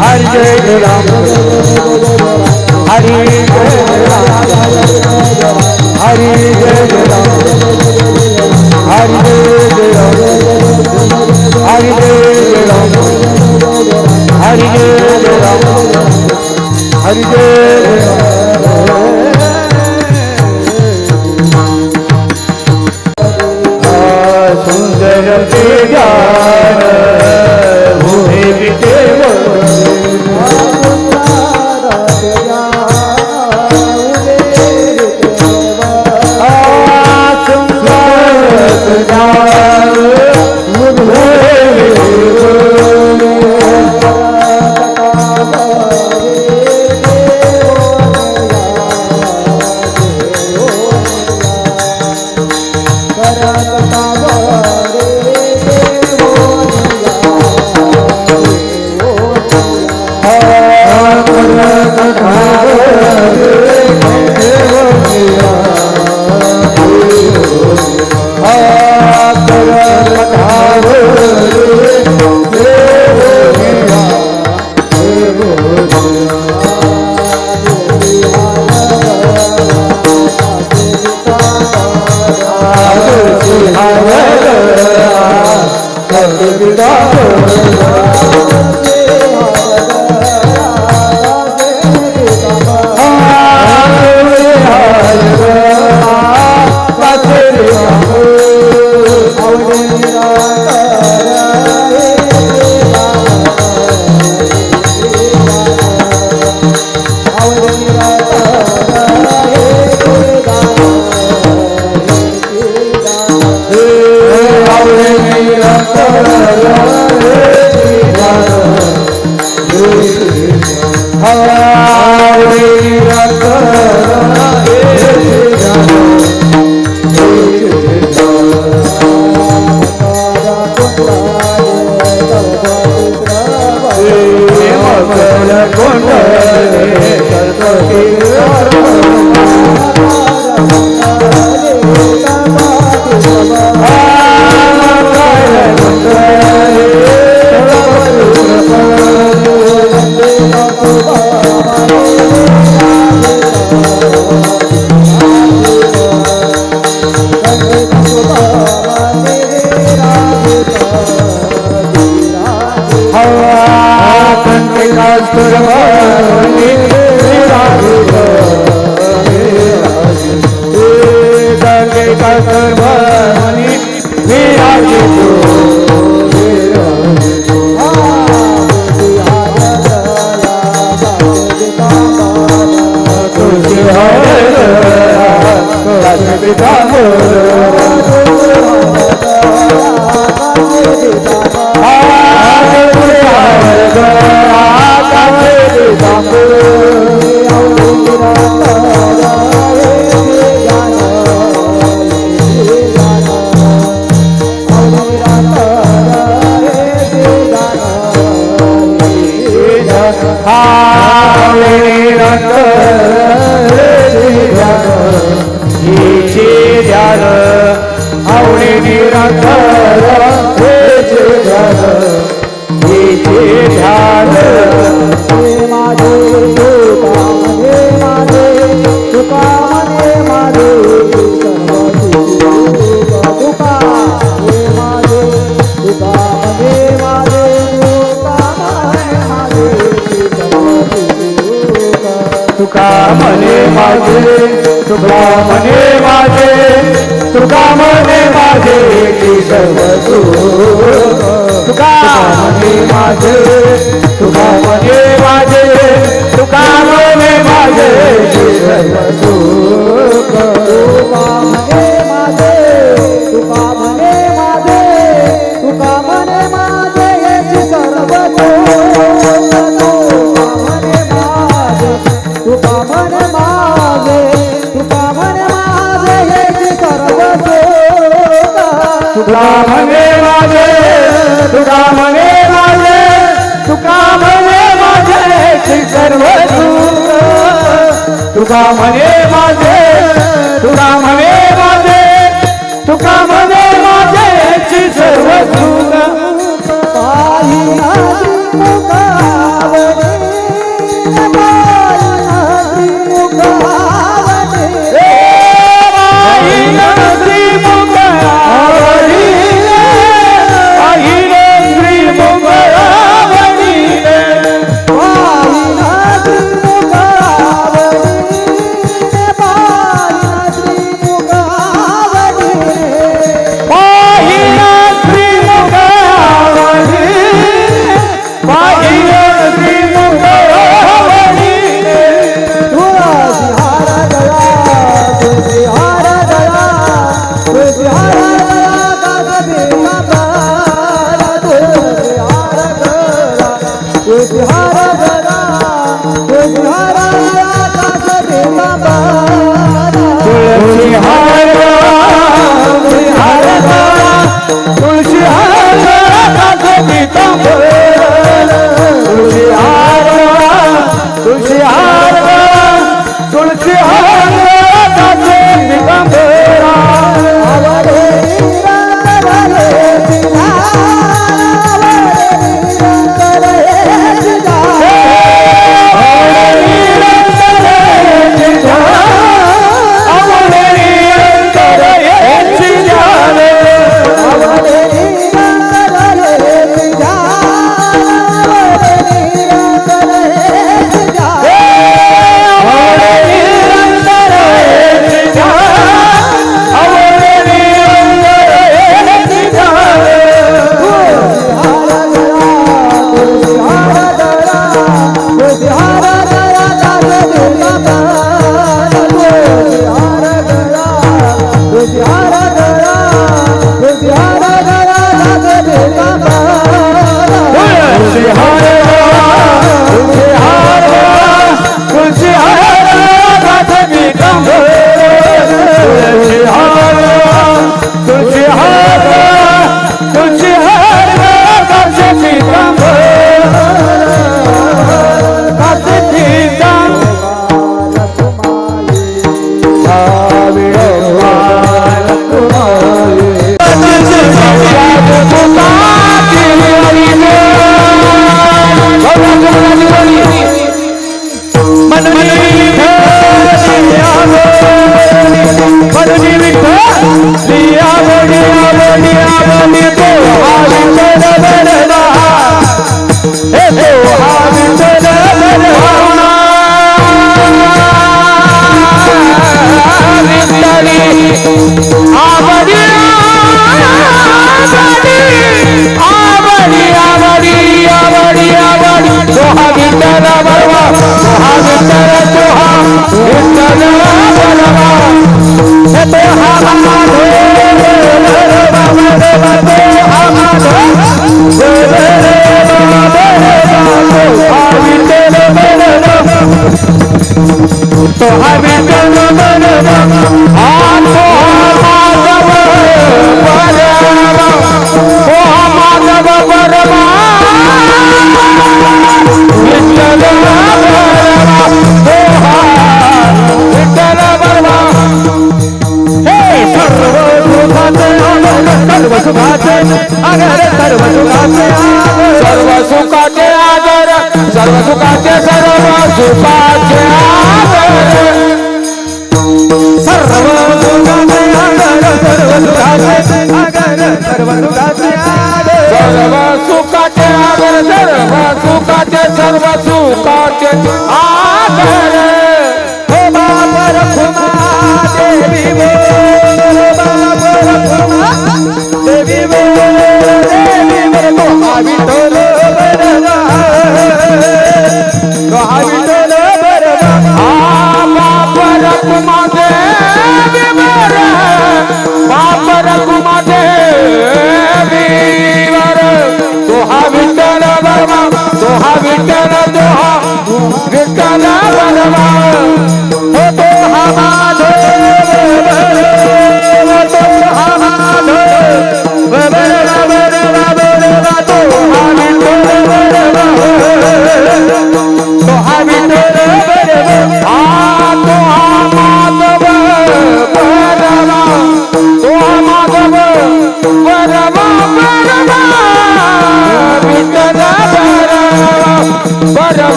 हरि जय राम हरि जय राम हरि जय राम हरि जय राम हरि जय राम हरि जय राम हरि जय सुंदर के ज्ञान भूमि बिते तुका मने माझे तुका मने माझे तुका मने माझे की सर्व तुका मने माझे तुका मने माझे तुका मने माझे की सर्व तुका मने माझे तुका मने माझे तुका मने माझे की सर्व तुका मने माझे तुका मने माझे हेची सर्व तुका मने माझे तुका मने माझे तुका मने माझे हेची सर्व तुका मने माझे तुका मने माझे तुका मने माझे हेची सर्व तुका पाहिना तुका तुळशी हार गळा तुळशी हार गळा कास पीतांबर तुळशी हार गळा तुळशी हार गळा तुळशी हार गळा कास पीतांबर तुळशी हार गळा तुळशी हार गळा तुळशी हार गळा कास पीतांबर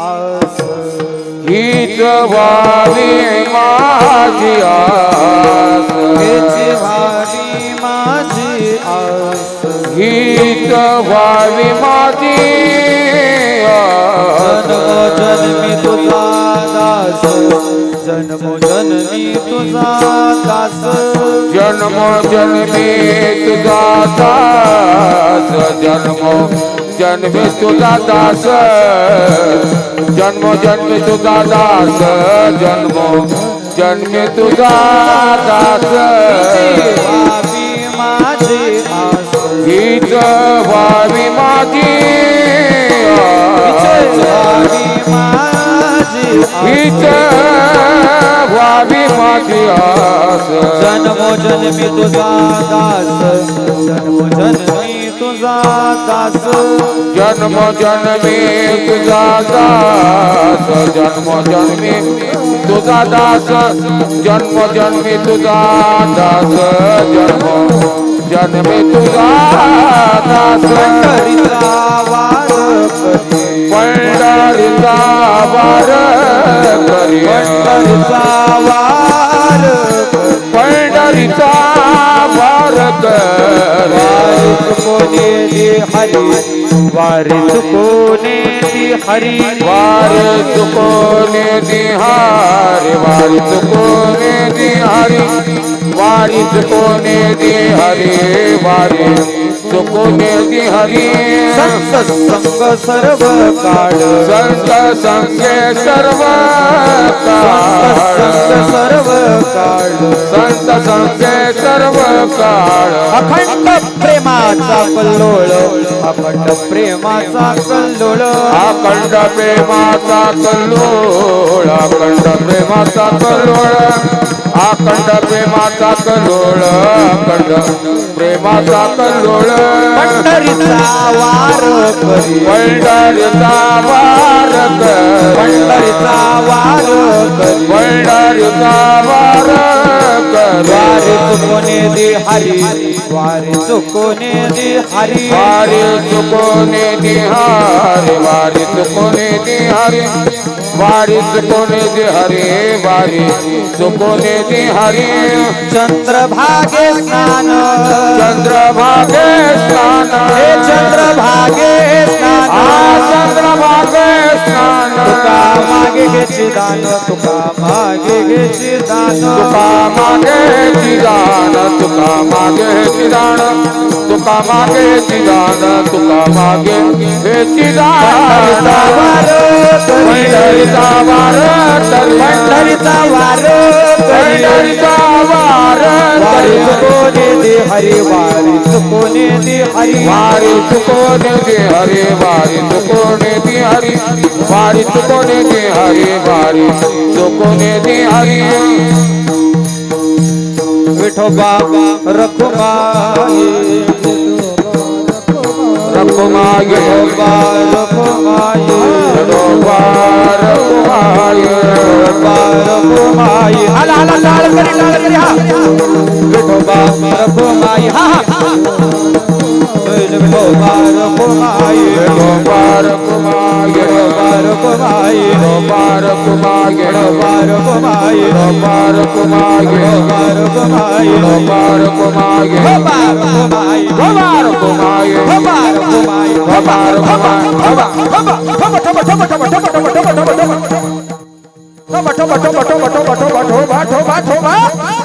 आस हीच व्हावी माझी आस हीच व्हावी माझी आस हीच व्हावी माझी जन्मोजन्मी तुझा दास जन्मोजन्मी तुझा दास जन्मोजन्मी तुझा दास जन्मोजन्मी तुझा दास जन्मोजन्मी तुझा दास जन्मोजन्मी तुझा दास व्हावी माझी आस हीच व्हावी माझी व्हावी माझी हीच व्हावी माझी आस जन्मोजन्मी तुझा दास जन्मोजन्मी तुझा दास जन्मोजन्मी तुझा दास जन्मोजन्मी तुझा दास जन्मोजन्मी तुझा दास जन्मोजन्मी तुझा दास पंढरीचा वार करी पंढरीचा वार करी पंढरीचा वार पंढरीचा वार करी वारीत कोणी दी हरी वारीत कोणी दी हरी वारीत कोणी निहारी वारीत कोणी निहारी वारीत कोणी निहारी वारीत कोणी निहारी संत संग सर्व काळ संत संगे सर्व संत काळ सर्व काळ संत संगे सर्व काळ अखंड प्रेमाचा कल्लोळ अखंड प्रेमाचा कल्लोळ अखंड प्रेमाचा कल्लोळ अखंड प्रेमाचा कल्लोळ अखंड प्रेमाचा कल्लोळ अखंड प्रेमाचा कल्लोळ पंढरीचा वार करी पंढरीचा वार करी पंढरीचा वार करी पंढरीचा वार करी वारी चुकोने दे हरी वारी चुकोने दे हरी वारी चुकोने निहारी वारी चुकोने निहारी वारी चुकोने निहारी वारी चुकोने निहारी चंद्रभागे स्नान चंद्रभागे स्नान हे चंद्रभागे स्नान चंद्रभागे स्नान तुका मागे घ्यायचे दान तुका मागे घ्यायचे दान तुका मागे चिदान तुका मागे चिदान तुका मागे चिदान तुका मागे हे चिदान पंढरीचा वार पंढरीचा वार पंढरीचा वार वारी चुकोने दे हरी वारी चुकोने दे हरी वारी चुकोने दे हरी वारी चुकोने दे हरी वारी चुकोने दे हरी वारी चुकोने दे हरी विठोबा रखुमाई रखुमाई विठोबा रखुमाई विठोबा रखुमाई विठोबा रखुमाई हाला हाला लाल करी हा विठोबा रखुमाई हा विठोबा रखुमाई विठोबा रखुमाई विठोबा रखुमाई विठोबा रखुमाई विठोबा रखुमाई विठोबा रखुमाई विठोबा रखुमाई विठोबा रखुमाई विठोबा रखुमाई विठोबा रखुमाई विठोबा रखुमाई विठोबा रखुमाई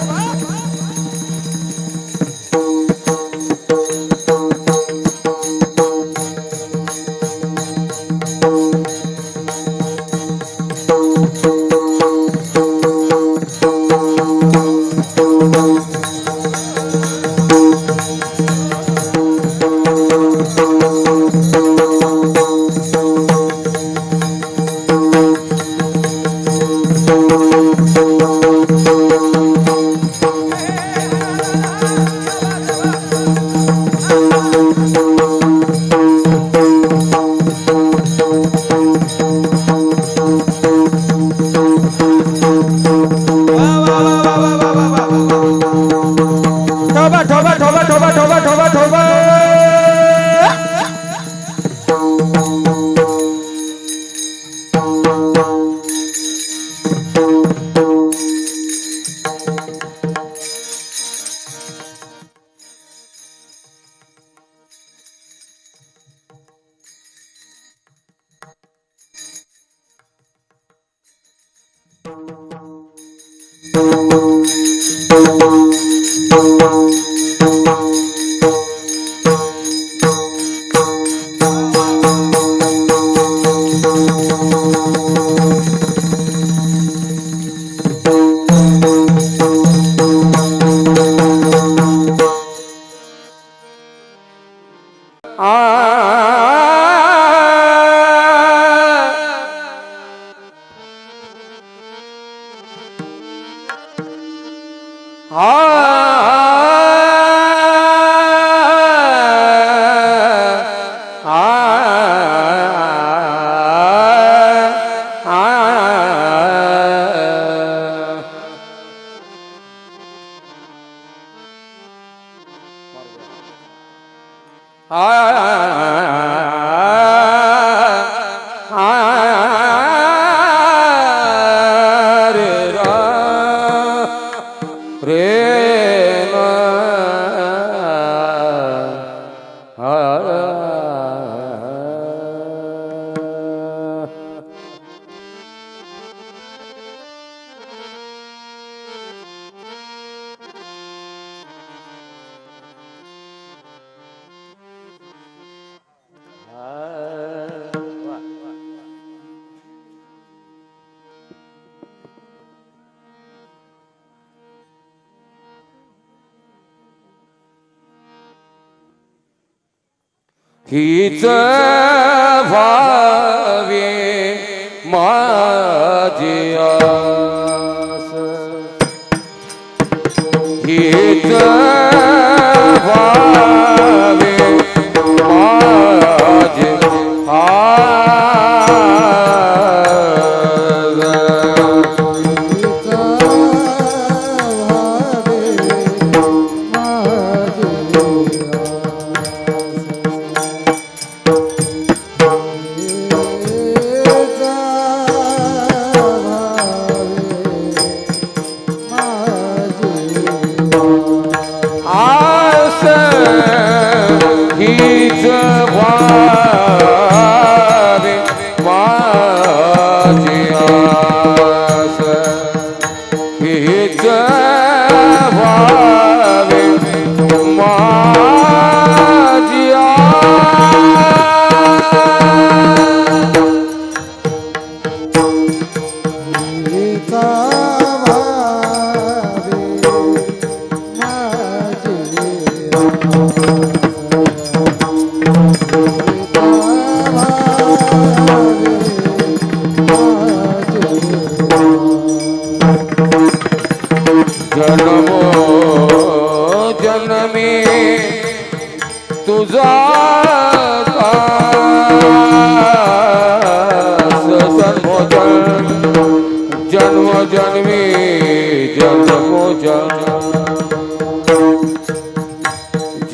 हीच भावे माझी आस, हीच भावे माझी हीच भावे माझी आस, हीच भावे माझी जन्मो जन्मी तुझा दास, जन्मो जन्म जन्मी जन्मो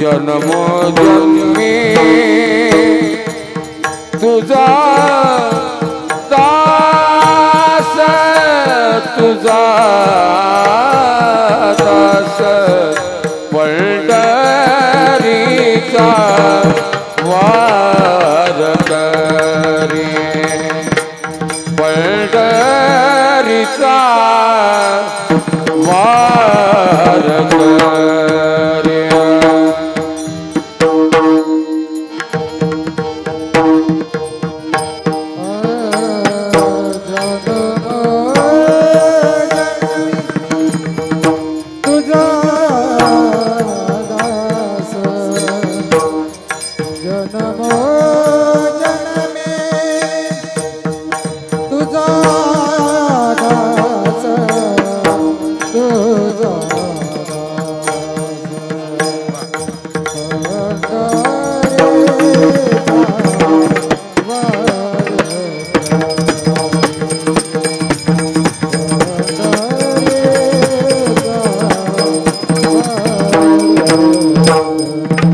जन्मो जन्मी तुझा दास, तुझा दास पंढरीचा वार करी, पंढरीचा वार करी.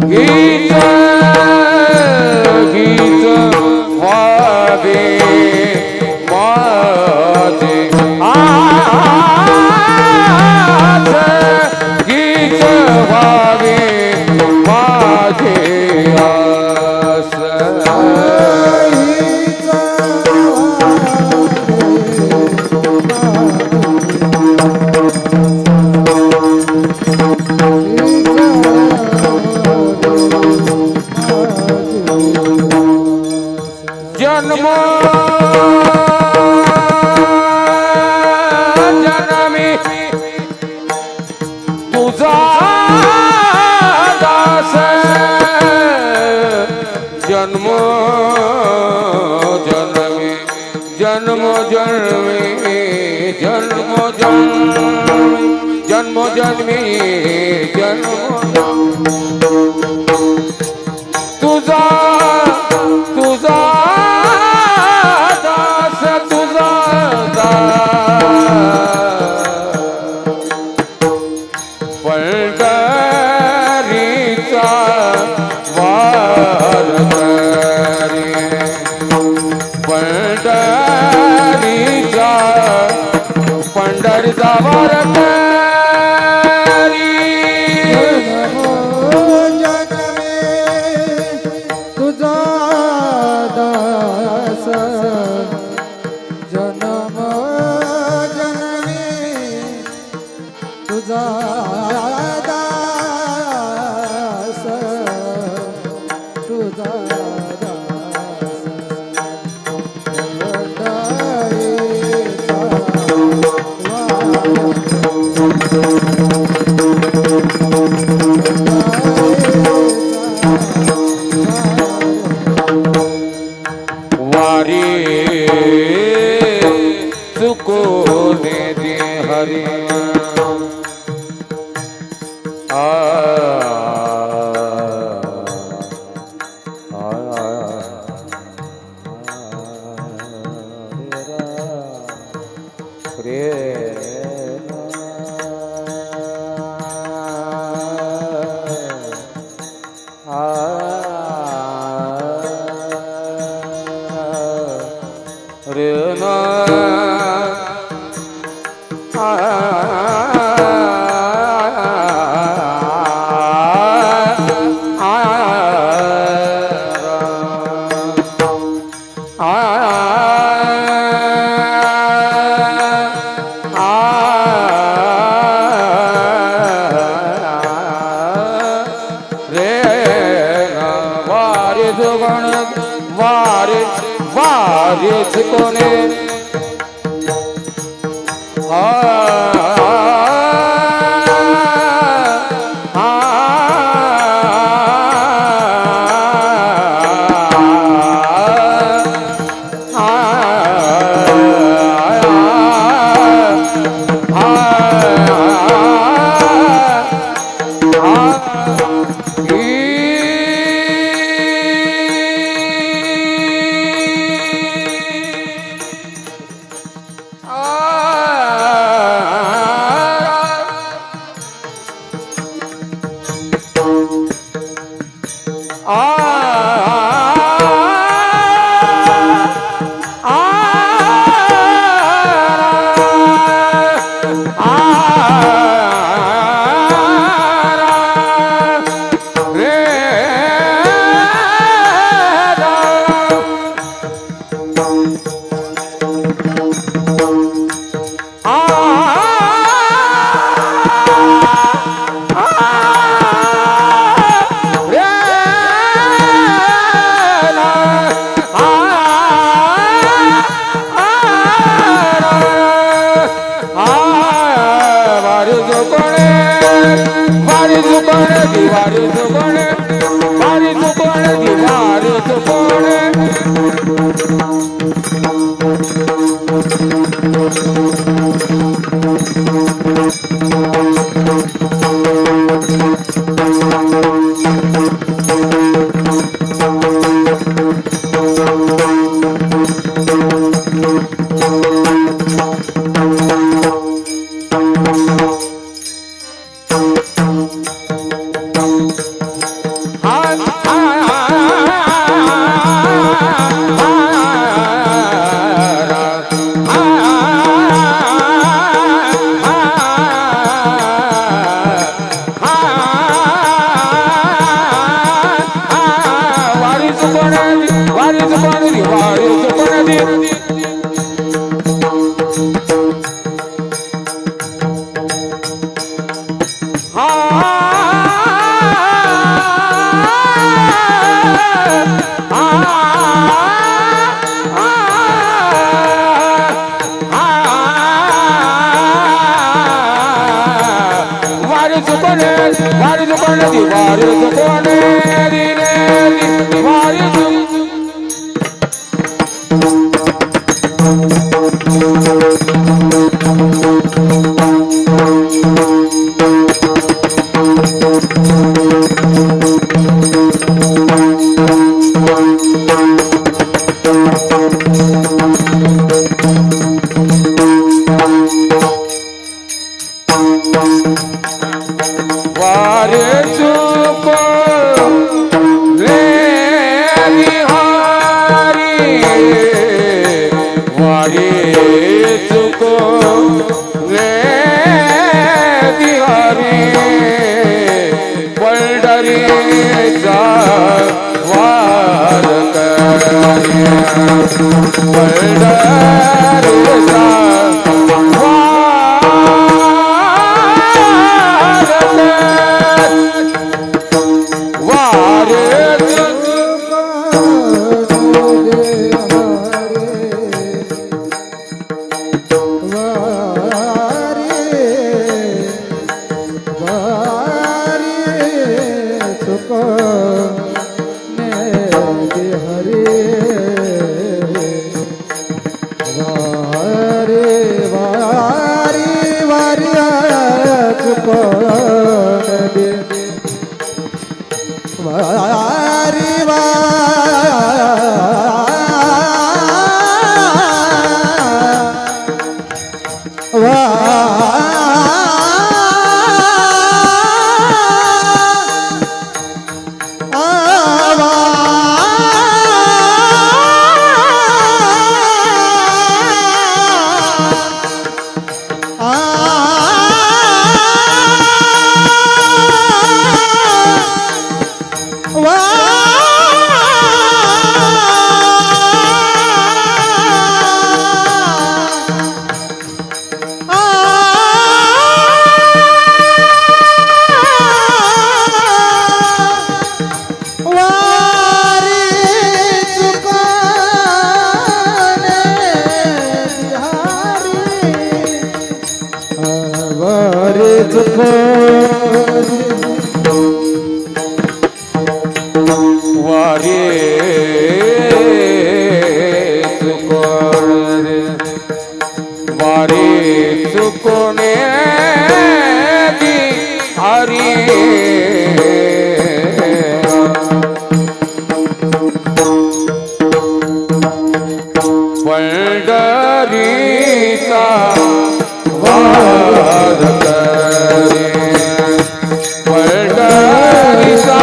हीच जन्म जन्मे जन्म जन्मे जन्म जन्मे जन्म जन्मे जन्म तुझा तुझा दास तुझा पंढरीचा वार पंढरीचा पंढरीचा वार तुझा दास जन्म जन्मी तुझा दास तुझा वारी चुकोने दे हरि वारीच कोणे वारी ते हरे वारे वारी वारी चुकन दे वारी वारे चुकोने वारे चुकोने दी हरी पंढरीचा वाद करे पंढरीचा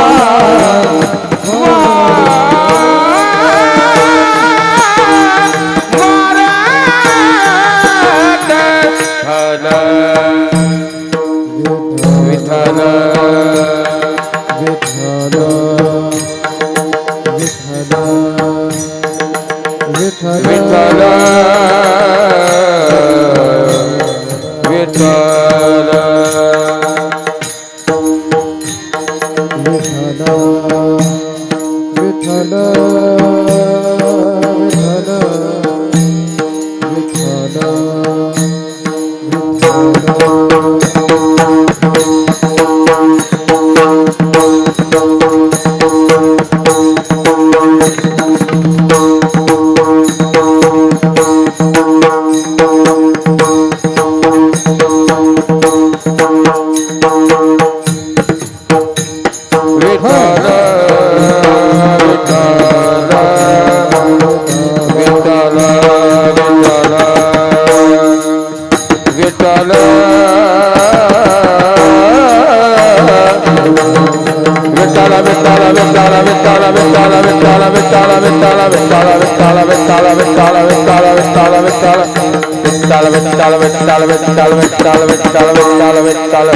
विठ्ठल विठ्ठल विठ्ठल विठ्ठल विठ्ठल विठ्ठल विठ्ठल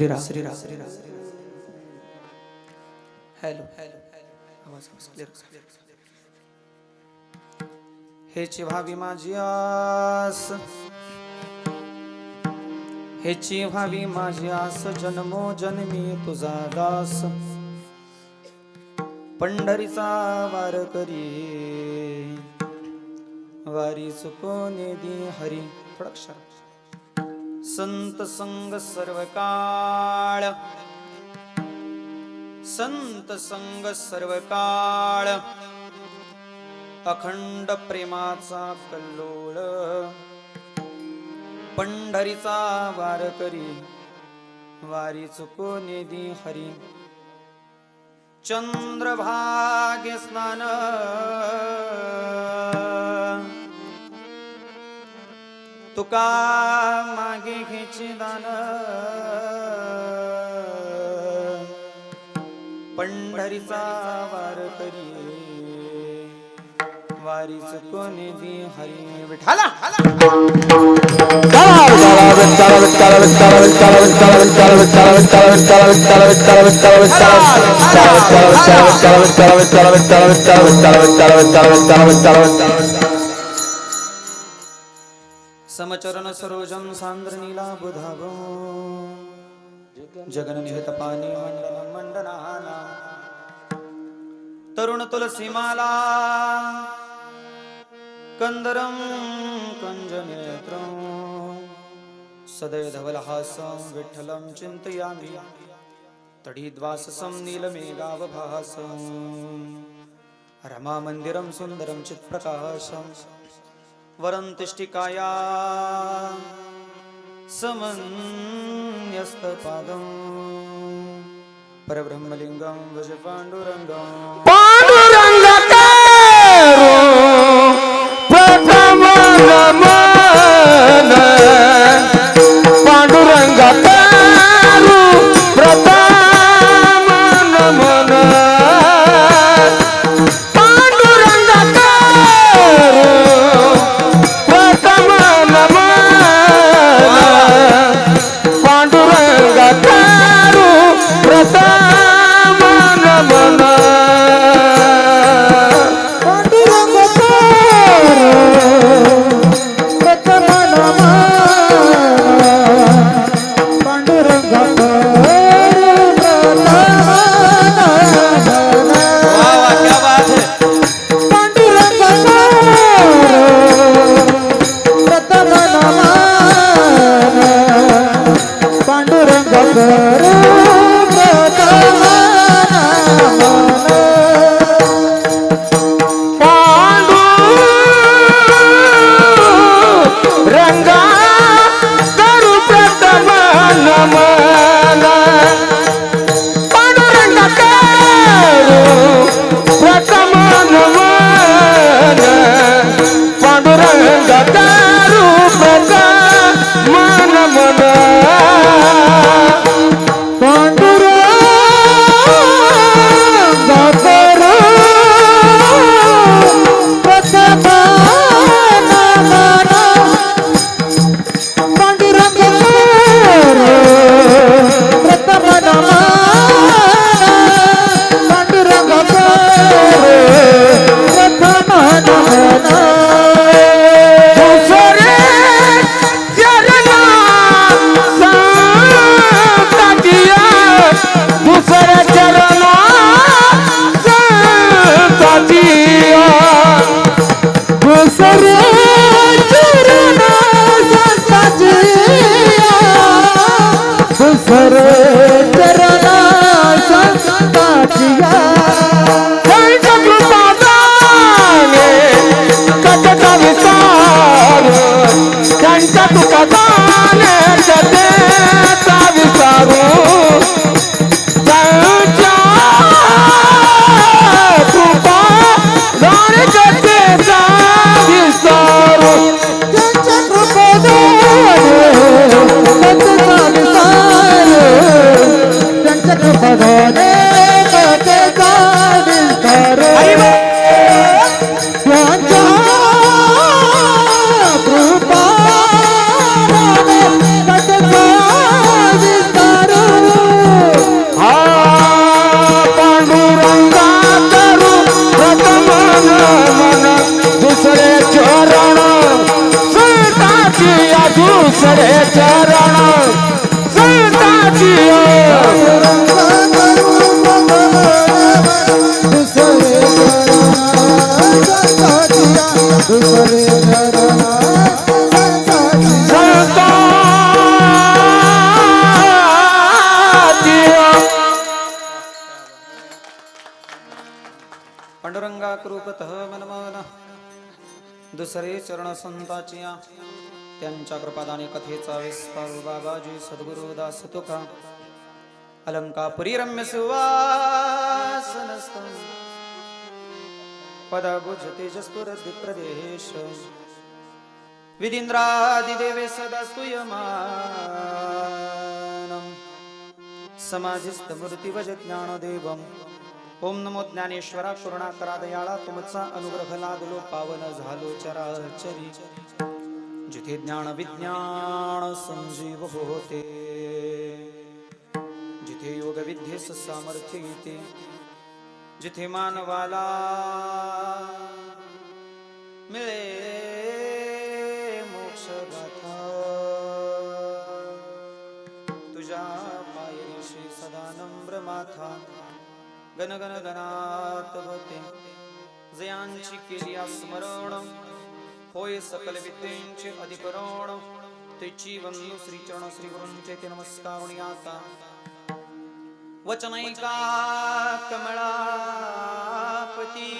श्रीराम हॅलो आवाज क्लिअर हेची भावी माझी आस हेची भावी माझी आस जन्मो जन्मी तुझा दास पंढरीचा वार करी वारी चुकोने दी हरी थोडा संत संग सर्व काळ संत संग सर्व काळ अखंड प्रेमाचा कल्लोळ पंढरीचा वार करी वारी चुकोने दी हरी चंद्रभागे स्नान तुका मागे घेची दान पंढरीचा वार करी वारी चुकोने दी हरी विठाला समचरण सरोजम सांद्र नीला बुधाभो जगन निहित पाणी मंडन मंडनाना तरुण तुलसीमाला कंदरम कंजनेत्रम सदय धवलहासं विठ्ठलं चिन्तयामि तडिद्वाससं नीलमेघावभासं रमामन्दिरं सुन्दरं चित्प्रकाशं वरन्तिष्ठिकाया समन्यस्तपादं परब्रह्मलिङ्गं भज पाण्डुरङ्गं प्रथम नमन पांडुरंगा तारू प्रथम नमन पांडुरंगा तारू प्रथम नमन पांडुरंगा तारू प्रथम नमन चरण संताची पांडुरंगा कृपतः मनमन दुसरे चरण संताचिया त्यांच्या कृपादाने कथेचा विस्तार बाबाजी सद्गुरु दास तुका अलंकापुरी रम्य सुवासनस्त पदभुज तेजस्पुर प्रदेश विदींद्रादिदेवे सदा स्तूयमानम् समाधिस्थ मूर्तिवज ज्ञानदेवम् ओम नमो ज्ञानेश्वरा करुणाकरा दयाळा तुमचा अनुग्रह लागलो पावन झालो चराचरी जिथे ज्ञान विज्ञान संजीव होते जिथे योग विद्येस सामर्थ्य येते जिथे मानवाला मिळे मोक्ष गाथा तुझ्या पायरीशी सदा नम्र माथा गण गण गणात होते जयांची केली स्मरण होय सकल विद्येंचे अधिकरण तेची वंदू श्री चरण श्री गुरूंचे ते नमस्कार आता वचनैका कमळापती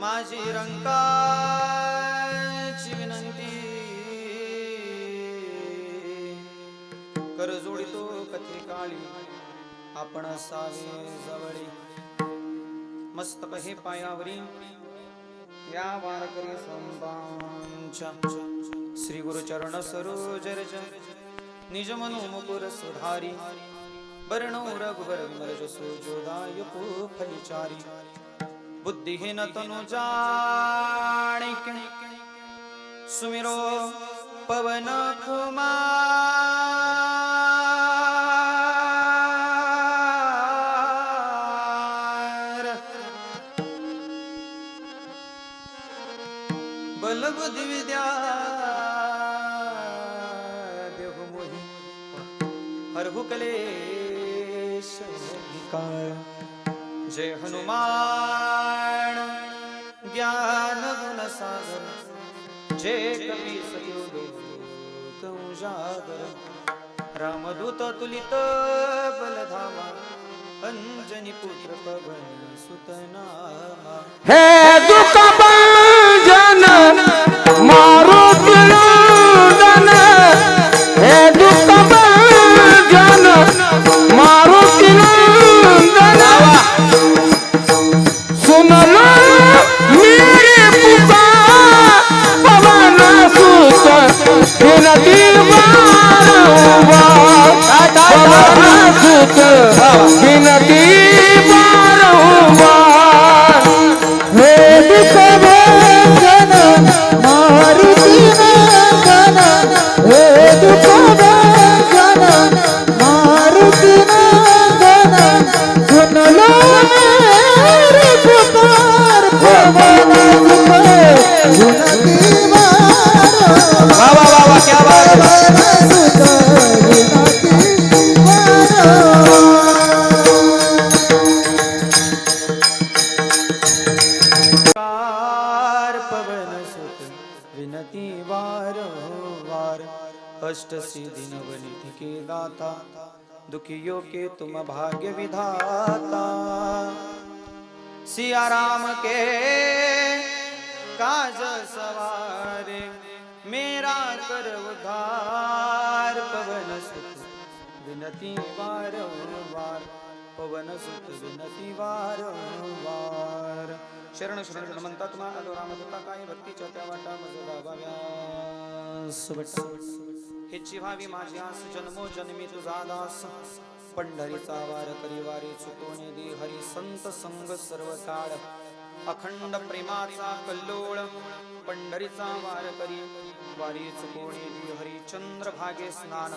माझी रंकाची विनंती कर जोडितो कथे काळी आपण सावे जवळी मस्तक हे पायावरी या वारकरी संतांच्या श्री गुरु चरण सरोज रज निज मनो मुकुर सुधारी वर्णो रघुवर विमल जसो जोदायक फलिचारी बुद्धिहीन तनु जाणिक सुमिरो पवन कुमार बल बुद्धि विद्या देहु मोहि हरहु कलेश विकार जय हनुमान ज्ञान गुण सागर जय कपी सत्योलोक उजागर रामदूत तुलित बलधामा अंजनी पुत्र पवन सुतनामा हे दुख भंजन मारुति नंदन हे दुख भंजन मारुति नंदन सुन लो मेरी पुकार पवन सुत विनती बारंबार पवन सुत विनती बारंबार हे दुख भंजन मारुति नंदन हे दुख भंजन मारुति नंदन सुन लो मेरी पुकार पवन सुत विनती बारंबार वाह वाह वाह क्या बात है पवन सुत विनती बारंबार पवन सुत विनती वारंवार अष्ट सिद्धि नवनिधि के दाता दुखियों के तुम भाग्य विधाता सिया राम के काज सवारे मेरा कर उद्धार पवन सुत विनती वारंवार पवन सुत विनती वारंवार शरण शरण शरण म्हणतात मानलो रामदूता काय भक्तीच्या त्या वाटा मज गावाव्यास हेची व्हावी माझी आस जन्मो जन्मी तुझा दास पंढरीचा वार करी वारी चुकवणे दे हरी संत संग सर्व काळ अखंड प्रेमाचा कल्लोळ पंढरीचा वार करी वारी चुकवणे दे हरी चंद्र भागे स्नान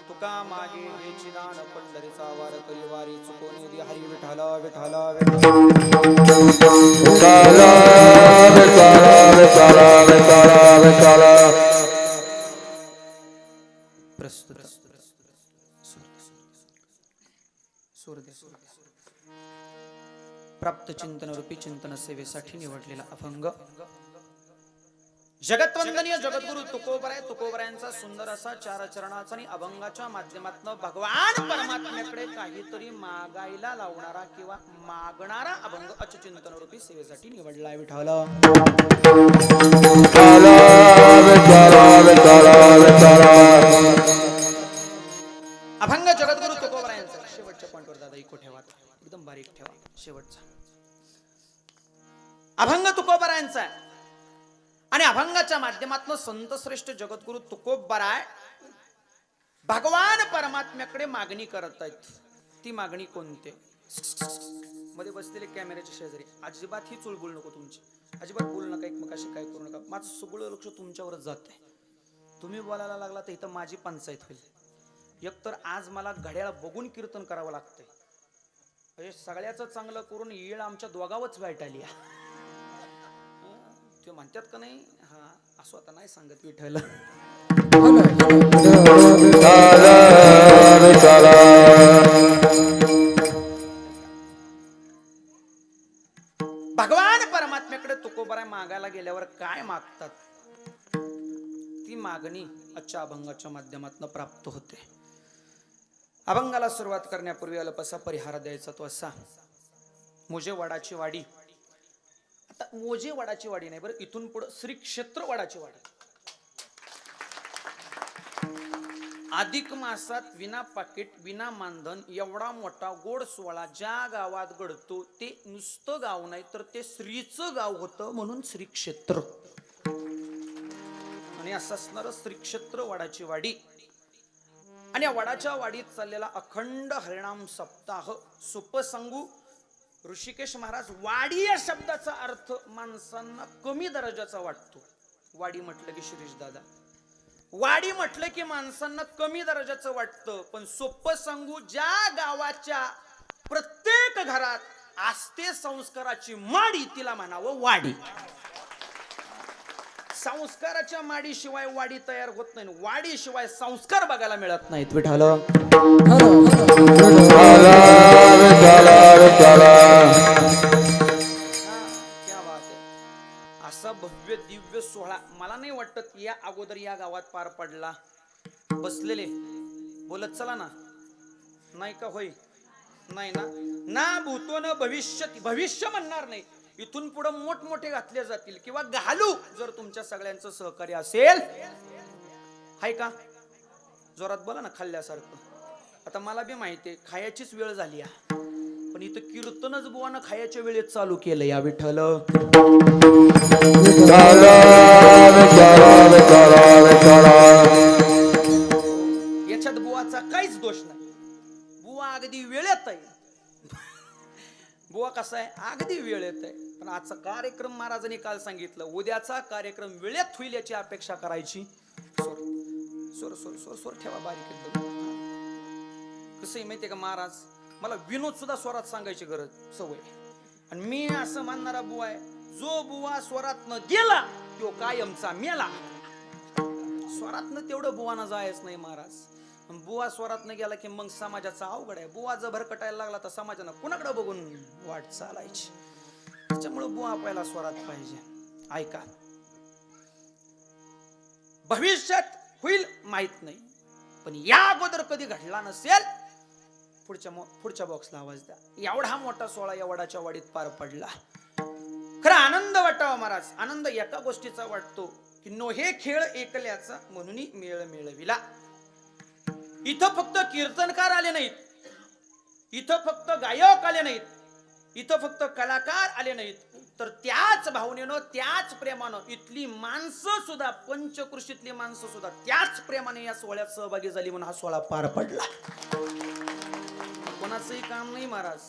तुका मागे हेची दान पंढरीचा वार करी वारी चुकवणे दे हरी विठ्ठला विठ्ठला विठ्ठला विठ्ठला विठ्ठला विठ्ठला विठ्ठला विठ्ठला प्राप्त चिंतन रूपी चिंतन सेवेसाठी निवडलेला अभंग जगतवंदनीय जगद्गुरु तुकोबरायांचा सुंदर असा चार चरणाचा आणि अभंगाच्या माध्यमातून भगवान परमात्म्याकडे काहीतरी मागायला लावणारा किंवा मागणारा अभंग अचिंतन रूपी सेवेसाठी निवडला आहे विठ्ठल. अभंग जगद्गुरु तुकोबरायांचा शेवटच्या पॉइंटवर दादा इको ठेवा, एकदम बारीक ठेवा. शेवटचा अभंग तुकोबरायांचा आहे आणि अभंगाच्या माध्यमातून संत श्रेष्ठ जगद्गुरु तुकोबराय भगवान परमात्म्याकडे मागणी करत आहेत. ती मागणी कोणती? मध्ये बसलेले कॅमेऱ्याच्या शेजारी अजिबात ही चुळबुळ नको तुमची, अजिबात बोलू नका, एकमेकाशी काय करू नका. माझं सगळं लक्ष तुमच्यावरच जात आहे. तुम्ही बोलायला लागला तर इथं माझी पंचायत होईल. एकतर आज मला घड्याळ बघून कीर्तन करावं लागतंय, म्हणजे सगळ्याच चांगलं करून येळ आमच्या दोघावच वाईट आली. ते म्हणतात का नाही, हा असं आता नाही सांगत विठ्ठल. भगवान परमात्म्याकडे तुकोबराय मागायला गेल्यावर काय मागतात ती मागणी आजच्या अभंगाच्या माध्यमातून प्राप्त होते. अभंगाला सुरुवात करण्यापूर्वी अल्पसा परिहार द्यायचा तो असा. मोजे वडाची वाडी, आता मोजे वडाची वाडी नाही बरं, इथून पुढे श्री क्षेत्र वडाची वाडी. अधिक मासात विना पाकिट विना मानधन एवढा मोठा गोड सोहळा ज्या गावात घडतो ते नुसतं गाव नाही तर ते श्रीचं गाव होतं, म्हणून श्री क्षेत्र. आणि असं असणार श्री क्षेत्र वडाची वाडी. आणि या वडाच्या वाडीत चाललेला अखंड हरिनाम सप्ताह. सोपं सांगू, ऋषिकेश महाराज, वाडी या शब्दाचा अर्थ माणसांना कमी दर्जाचा वाटतो. वाडी म्हटलं की शिरीष दादा, वाडी म्हटलं की माणसांना कमी दर्जाचं वाटतं. पण सोपं सांगू, ज्या गावाच्या प्रत्येक घरात आस्ते संस्काराची माडी तिला म्हणावं वाडी. संस्काराच्या माडी शिवाय वाडी तयार होत नाही, वाडी शिवाय संस्कार बघायला मिळत नाहीत विठ्ठल. असा भव्य दिव्य सोहळा मला नाही वाटत या अगोदर या गावात पार पडला. बसलेले बोलत चला ना, नाही का? होय, नाही ना? ना भूतो न भविष्य, भविष्य म्हणणार नाही, इथून पुढे मोठमोठे घातले जातील किंवा घालू जर तुमच्या सगळ्यांचं सहकार्य असेल. हाय का? जोरात बोला ना, खाल्ल्यासारखं. आता मला बी माहिती आहे खायचीच वेळ झाली आहे, पण इथं कीर्तनच बुवानं खायच्या वेळेत चालू केलं या विठ्ठल. याच्यात बुवाचा काहीच दोष नाही. बुवा अगदी वेळेत आहे. बुवा कसा आहे, अगदी वेळेत आहे. पण आजचा कार्यक्रम महाराजांनी काल सांगितलं, उद्याचा कार्यक्रम वेळेत होईल याची अपेक्षा करायची. सोर सोर सोर सोर ठेवा बारीक एकदम. कसं आहे माहितीये का महाराज, मला विनोद सुद्धा स्वरात सांगायची गरज सवय. आणि मी असं मानणारा बुवा आहे, जो बुवा स्वरात न गेला तो कायमचा मेला. स्वरात न तेवढं बुवाना जायच नाही महाराज. बुवा स्वरात न गेला की मग समाजाचा अवघड आहे. बुवा जर भरकटायला लागला तर समाजानं कुणाकडे बघून वाट चालायची. त्याच्यामुळे बुवा आपल्याला स्वरात पाहिजे. ऐका, भविष्यात होईल माहित नाही, पण या अगोदर कधी घडला नसेल. पुढच्या बॉक्सला आवाज द्या. एवढा मोठा सोहळा या वडाच्या वाडीत पार पडला. खरं आनंद वाटावा महाराज. आनंद एका गोष्टीचा वाटतो की नो हे खेळ ऐकल्याचा म्हणून मेळ मिळविला. इथं फक्त कीर्तनकार आले नाहीत, इथं फक्त गायक आले नाहीत, इथं फक्त कलाकार आले नाहीत, तर त्याच भावनेनं त्याच प्रेमानं इथली माणसं सुद्धा, पंचकृषीतली माणसं सुद्धा त्याच प्रेमाने या सोहळ्यात सहभागी झाली, म्हणून हा सोहळा पार पडला. कोणाचंही काम नाही महाराज.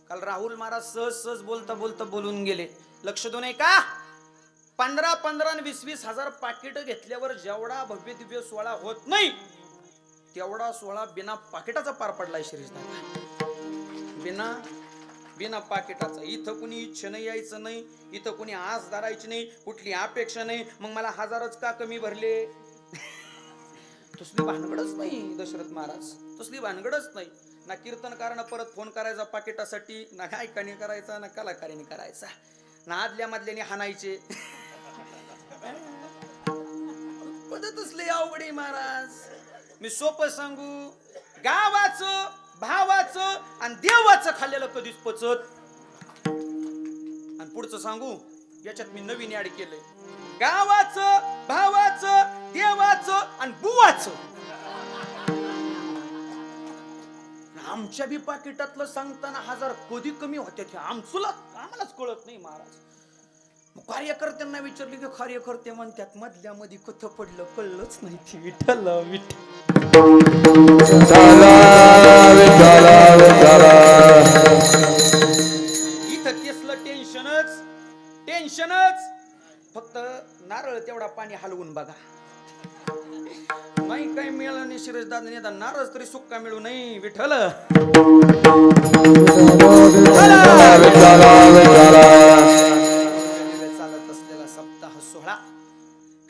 काल राहुल महाराज सहज सहज बोलता बोलता बोलून गेले. लक्ष देऊ नये का? 15-15 आणि 20-20 हजार पाकिट घेतल्यावर जेवढा भव्य दिव्य सोहळा होत नाही तेवढा सोहळा बिना पाकिटाचा पार पडलाय शिरीषदादा. बिना पाकिटाचा. इथं कुणी इच्छेनं यायचं नाही, इथं कुणी आस धरायची नाही, कुठली अपेक्षा नाही. मग मला हजारच का कमी भरले? तसली भानगडच नाही दशरथ महाराज, तसली भानगडच नाही. ना कीर्तनकारानं परत फोन करायचा पाकिटासाठी, ना गायकाने करायचा, ना कलाकाराने करायचा, ना आदल्या मधल्याने हाणायचे. पद्धतच लय अवघड आहे महाराज. मी सोपं सांगू, गावाचं भावाचं आणि देवाचं खाल्लेलं कधीच पचत. आणि पुढचं सांगू, याच्यात मी नवीन ऍड केलंय, गावाचं भावाचं देवाचं आणि बुवाचं. आमच्या बी पाकिटातलं सांगताना 1000 कधी कमी होत्या ते आम्हालाच कळत नाही महाराज. कार्यकर्त्यांना विचारले की कार्यकर्ते म्हणतात मधल्या मध्ये कुठं पडलं कळलंच नाही. ते विठ्ठल इथं केसलं टेन्शनच. फक्त नारळ तेवढा पाणी हलवून बघा. नाही काही मिळालं नाही शिरज दादा नेता, नारळ तरी सुक्का मिळू नाही. विठ्ठल चालत असलेला सप्ताह सोहळा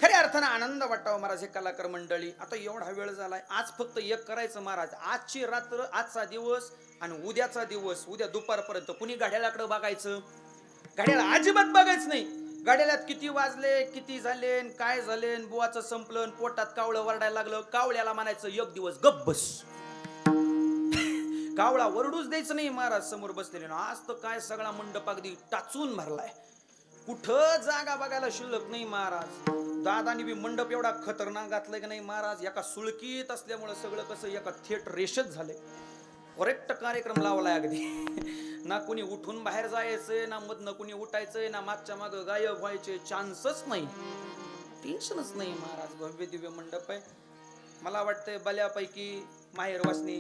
खऱ्या अर्थानं आनंद वाटावा महाराज. हे कलाकार मंडळी, आता एवढा वेळ झालाय, आज फक्त एक करायचं महाराज. आजची रात्र, आजचा दिवस आणि उद्याचा दिवस, उद्या दुपारपर्यंत कुणी घड्याळाकडे बघायचं, घड्याळ अजिबात बघायचं नाही. घड्याळात किती वाजले, किती झाले, काय झाले, बुवाचं संपलं, पोटात कावळं वरडायला लागलं, कावळ्याला म्हणायचं एक दिवस गप्प बस. कावळा वरडूच द्यायचं नाही महाराज समोर बसलेले. आज तर काय सगळा मंडप अगदी टाचून भरलाय, कुठं जागा बघायला शिल्लक नाही महाराज. दादानी बी मंडप एवढा खतरनाक घातलाय की नाही महाराज, एका सुळकीत असल्यामुळे सगळं कसं एका थेट रेषेत झालंय. करेक्ट कार्यक्रम लावलाय अगदी. ना कुणी उठून बाहेर जायचंय, ना मधनं कुणी उठायचंय, ना मागच्या माग गायब व्हायचे चान्सच नाही, टेन्शनच नाही महाराज. भव्य दिव्य मंडप आहे. मला वाटतंय बल्यापैकी माहेर वासनी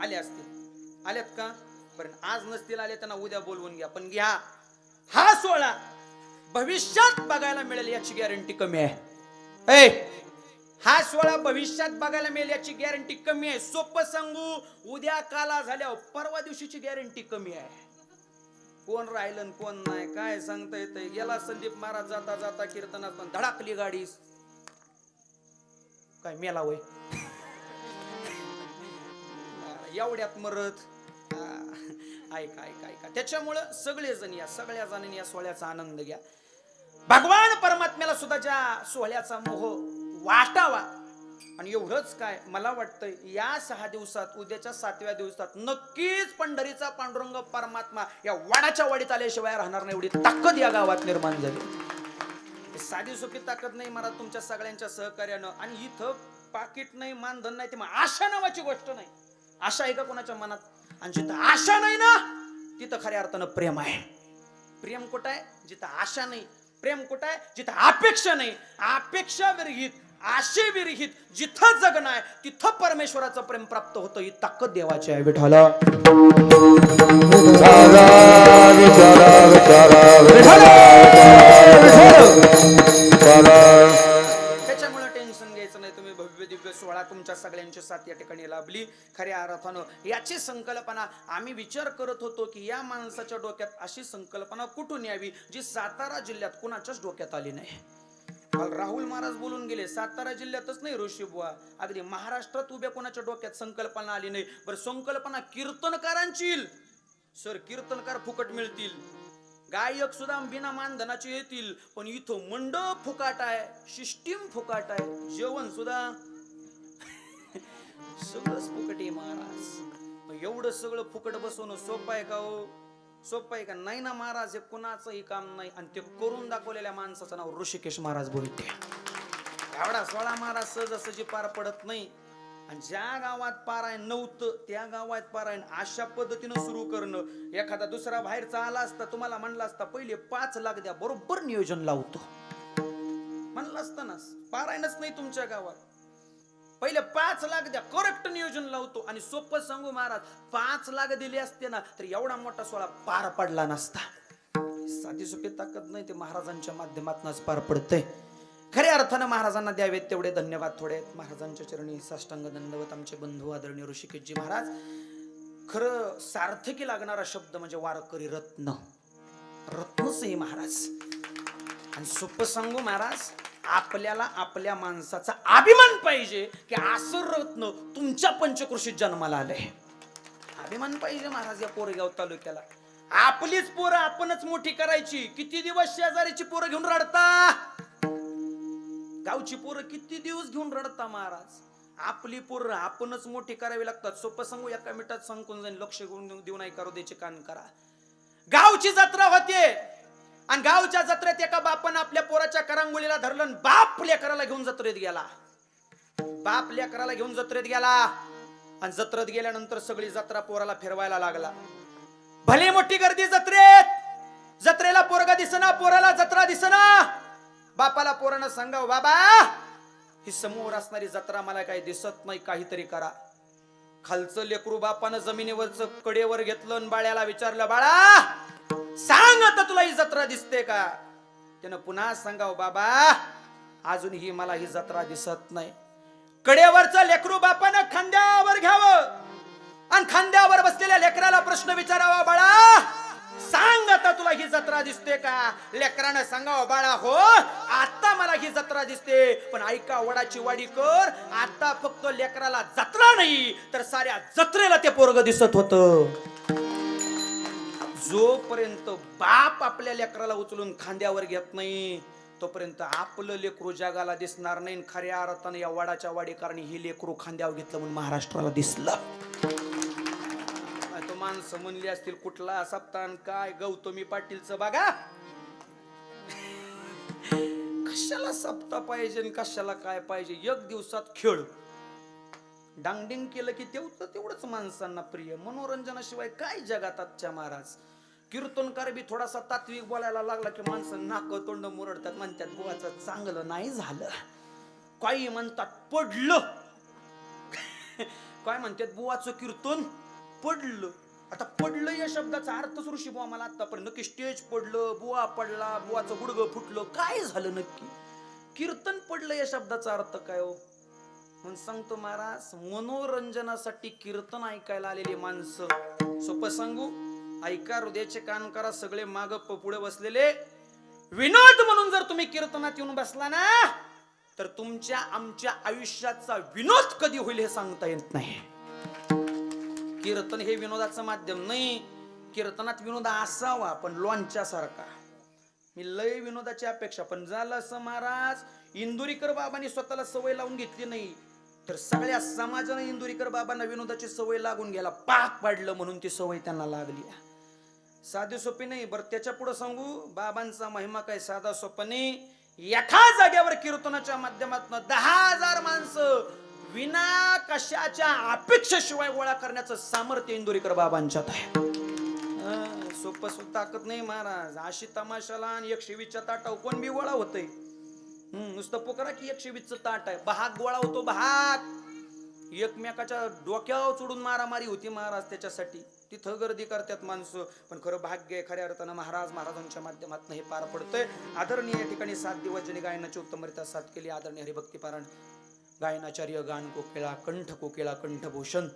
आले असतील. आल्यात का? पण आज नसतील आले त्यांना उद्या बोलवून घ्या. पण घ्या, हा सोहळा भविष्यात बघायला मिळेल याची गॅरंटी कमी आहे. हा सोहळा भविष्यात बघायला मिळेल याची गॅरंटी कमी आहे. सोपं सांगू, उद्या काला झाल्यावर परवा दिवशीची गॅरंटी कमी आहे. कोण राहिलं कोण नाही काय सांगता येतंय. गेला संदीप महाराज जाता जाता कीर्तनात धडाकली गाडी, काय मेला वय एवढ्यात मरत. ऐका ऐका ऐका. त्याच्यामुळं सगळेजण या, सगळ्या जणांनी या सोहळ्याचा आनंद घ्या. भगवान परमात्म्याला सुद्धा ज्या सोहळ्याचा मोह वाटावा. आणि एवढंच काय, मला वाटतंय या 6 दिवसात, उद्याच्या 7व्या दिवसात नक्कीच पंढरीचा पांडुरंग परमात्मा या वाडाच्या वाडीत आल्याशिवाय राहणार नाही, एवढी ताकद या गावात निर्माण झाली. साधी सोपी ताकद नाही महाराज, तुमच्या सगळ्यांच्या सहकार्यानं. आणि इथं पाकिट नाही, मानधन नाही, ते आशा नावाची गोष्ट नाही. आशा आहे का कोणाच्या मनात? आणि जिथं आशा नाही ना तिथं खऱ्या अर्थानं प्रेम आहे. प्रेम कुठं आहे? जिथं आशा नाही. प्रेम कुठं आहे? जिथं अपेक्षा नाही. अपेक्षा विरहित, आशे विरहित जिथं जग नाही तिथं परमेश्वराचं प्रेम प्राप्त होतं. ही ताकद देवाची आहे. विठ्ठला त्याच्यामुळे टेन्शन घ्यायचं नाही. तुम्ही भव्य दिव्य सोहळा तुमच्या सगळ्यांची साथ या ठिकाणी लाभली. खऱ्या अर्थानं याची संकल्पना आम्ही विचार करत होतो की या माणसाच्या डोक्यात अशी संकल्पना कुठून यावी जी सातारा जिल्ह्यात कुणाच्याच डोक्यात आली नाही. काल राहुल महाराज बोलून गेले, सातारा जिल्ह्यातच नाही ऋषी बुवा, अगदी महाराष्ट्रात उभ्या कोणाच्या डोक्यात संकल्पना आली नाही. बरं, संकल्पना कीर्तनकारांची येईल. सर, कीर्तनकार फुकट मिळतील, गायक सुद्धा बिना मानधनाचे येतील. पण इथं मंडप फुकाट आहे, सिस्टीम फुकाट आहे, जेवण सुद्धा सगळंच फुकट आहे महाराज. एवढं सगळं फुकट बसवणं सोपं आहे का हो? सोपं आहे का? नाही ना महाराज. हे कुणाचंही काम नाही. आणि ते करून दाखवलेल्या माणसाचं नाव ऋषिकेश महाराज बोलते. एवढा सोहळा महाराज सहजासहजी पार पडत नाही. आणि ज्या गावात पारायण नव्हतं त्या गावात पारायण अशा पद्धतीनं सुरू करणं. एखादा दुसरा बाहेरचा आला असता, तुम्हाला म्हणला असता पहिले 5 लाख द्या, बरोबर नियोजन लावतो म्हणलं असतं ना. पारायणच नाही तुमच्या गावात, पहिले 5 लाख द्या, करेक्ट नियोजन लावतो. आणि सोपं सांगू महाराज, 5 लाख दिले असते ना तर एवढा मोठा सोहळा पार पडला नसता. साधी सोपी ताकद नाही, ते महाराजांच्या माध्यमातूनच पार पडतंय. खऱ्या अर्थानं महाराजांना द्यावेत तेवढे धन्यवाद थोडे. महाराजांच्या चरणी साष्टांग दंडवत. आमचे बंधू आदरणीय ऋषिकेशजी महाराज, खरं सार्थकी लागणारा शब्द म्हणजे वारकरी रत्न. रत्नच आहे महाराज. आणि सोपं सांगू महाराज, आपल्याला आपल्या माणसाचा अभिमान पाहिजे की असं रत्न तुमच्या पंचकृषीत जन्माला आलंय. अभिमान पाहिजे महाराज या पोरगाव तालुक्याला. आपलीच पोरं आपणच मोठी करायची. किती दिवस शेजारीची पोरं घेऊन रडता, गावची पोरं किती दिवस घेऊन रडता महाराज. आपली पोरं आपणच मोठी करावी लागतात. सोपं सांगू, एका मिनिटात सांगून जाईल. लक्ष देऊ नाही करू द्यायचे कान करा. गावची जत्रा होते आणि गावच्या जत्रेत एका बापानं आपल्या पोराच्या करंगुळीला धरलं. बाप लेकराला घेऊन जत्रेत गेला. बाप लेकराला घेऊन जत्रेत गेला आणि जत्रेत गेल्यानंतर सगळी जत्रा पोराला फिरवायला लागला. भली मोठी गर्दी जत्रेत. जत्रेला पोरगा दिसना, पोराला जत्रा दिसना. बापाला पोरानं सांगाव, बाबा ही समोर असणारी जत्रा मला काही दिसत नाही, काहीतरी करा. खालचं लेकरू बापानं जमिनीवरच कडेवर घेतलं आणि बाळ्याला विचारलं, बाळा सांग आता तुला ही जत्रा दिसते का? त्यानं पुन्हा सांगाव, बाबा अजूनही मला ही जत्रा दिसत नाही. कडेवरचं लेकरू बापानं खांद्यावर घ्यावं आणि खांद्यावर बसलेल्या लेकराला प्रश्न विचारावा, बाळा सांग आता तुला ही जत्रा दिसते का? लेकरानं सांगावं, बाळा हो आता मला ही जत्रा दिसते, पण ऐका वडाची वाडी कर. आता फक्त लेकराला जत्रा नाही तर साऱ्या जत्रेला ते पोरग दिसत होतं. जोपर्यंत बाप आपल्या लेकराला उचलून खांद्यावर घेत नाही तोपर्यंत आपलं लेकरू जगाला दिसणार नाही. खऱ्या अर्थाने या वडाच्या वाडीकरांनी हे लेकरू खांद्यावर घेतलं म्हणून महाराष्ट्राला दिसलं. तो माणसं म्हणली असतील कुठला सप्तान काय गौतमी पाटीलचं बघा. कशाला सप्ताह पाहिजे कशाला काय पाहिजे. एक दिवसात खेळ डांगडिंग केलं की तेवढंच माणसांना प्रिय. मनोरंजनाशिवाय काय जगात आजच्या महाराज. कीर्तनकार बी थोडासा तात्विक बोलायला लागला की माणसं नाक तोंड मुरडतात. म्हणतात बुवाचं चांगलं नाही झालं. काही म्हणतात पडलं. काय म्हणतात बुवाचं कीर्तन पडलं. आता पडलं या शब्दाचा अर्थच ऋषी बुवा मला आतापर्यंत नक्की स्टेज पडलं, बुवा पडला, बुवाचं गुडघं फुटलं, काय झालं नक्की? कीर्तन पडलं या शब्दाचा अर्थ काय हो? म्हणून सांगतो महाराज, मनोरंजनासाठी कीर्तन ऐकायला आलेली माणसं, सोपं सांगू ऐका, हृदयाचे कान करा. सगळे माग पुढे बसलेले, विनोद म्हणून जर तुम्ही कीर्तनात येऊन बसला ना तर तुमच्या आमच्या आयुष्याचा विनोद कधी होईल हे सांगता येत नाही. कीर्तन हे विनोदाचं माध्यम नाही. कीर्तनात विनोद असावा पण लोणच्या सारखा. मी लय विनोदाची अपेक्षा, पण झालं असं महाराज, इंदुरीकर बाबांनी स्वतःला सवय लावून घेतली नाही तर सगळ्या समाजाने इंदुरीकर बाबांना विनोदाची सवय लागून घ्यायला पाक पाडलं म्हणून ती सवय त्यांना लागली. साधी सोपी नाही. बरं त्याच्या पुढे सांगू, बाबांचा महिमा काय साधा सोपा नाही. एका जागेवर कीर्तनाच्या माध्यमातून 10,000 माणसं विना कशाच्या अपेक्षेशिवाय गोळा करण्याचं सामर्थ्य इंदुरीकर बाबांच्यात आहे. सोपं सुद्धा ताकद नाही महाराज. अशी तमाशाला आणि 120च्या ताटावर कोण बी गोळा होतय. नुसतं पोकरा की 120चं ताट आहे, बहाग गोळा होतो. बहाग एकमेकाच्या डोक्यावर चढून मारामारी होती महाराज त्याच्यासाठी. तिथं गर्दी करतात माणसं. पण खरं भाग्य आहे खऱ्या अर्थानं महाराजांच्या माध्यमातून हे पार पडतंय. आदरणीय या ठिकाणी 7 दिवस ज्यांनी गायनाची उत्तमरित्या साथ केली, आदरणीय हरिभक्तीपारायण गायनाचार्य, गान कोकिळा, कंठ कोकिळा, कंठभूषण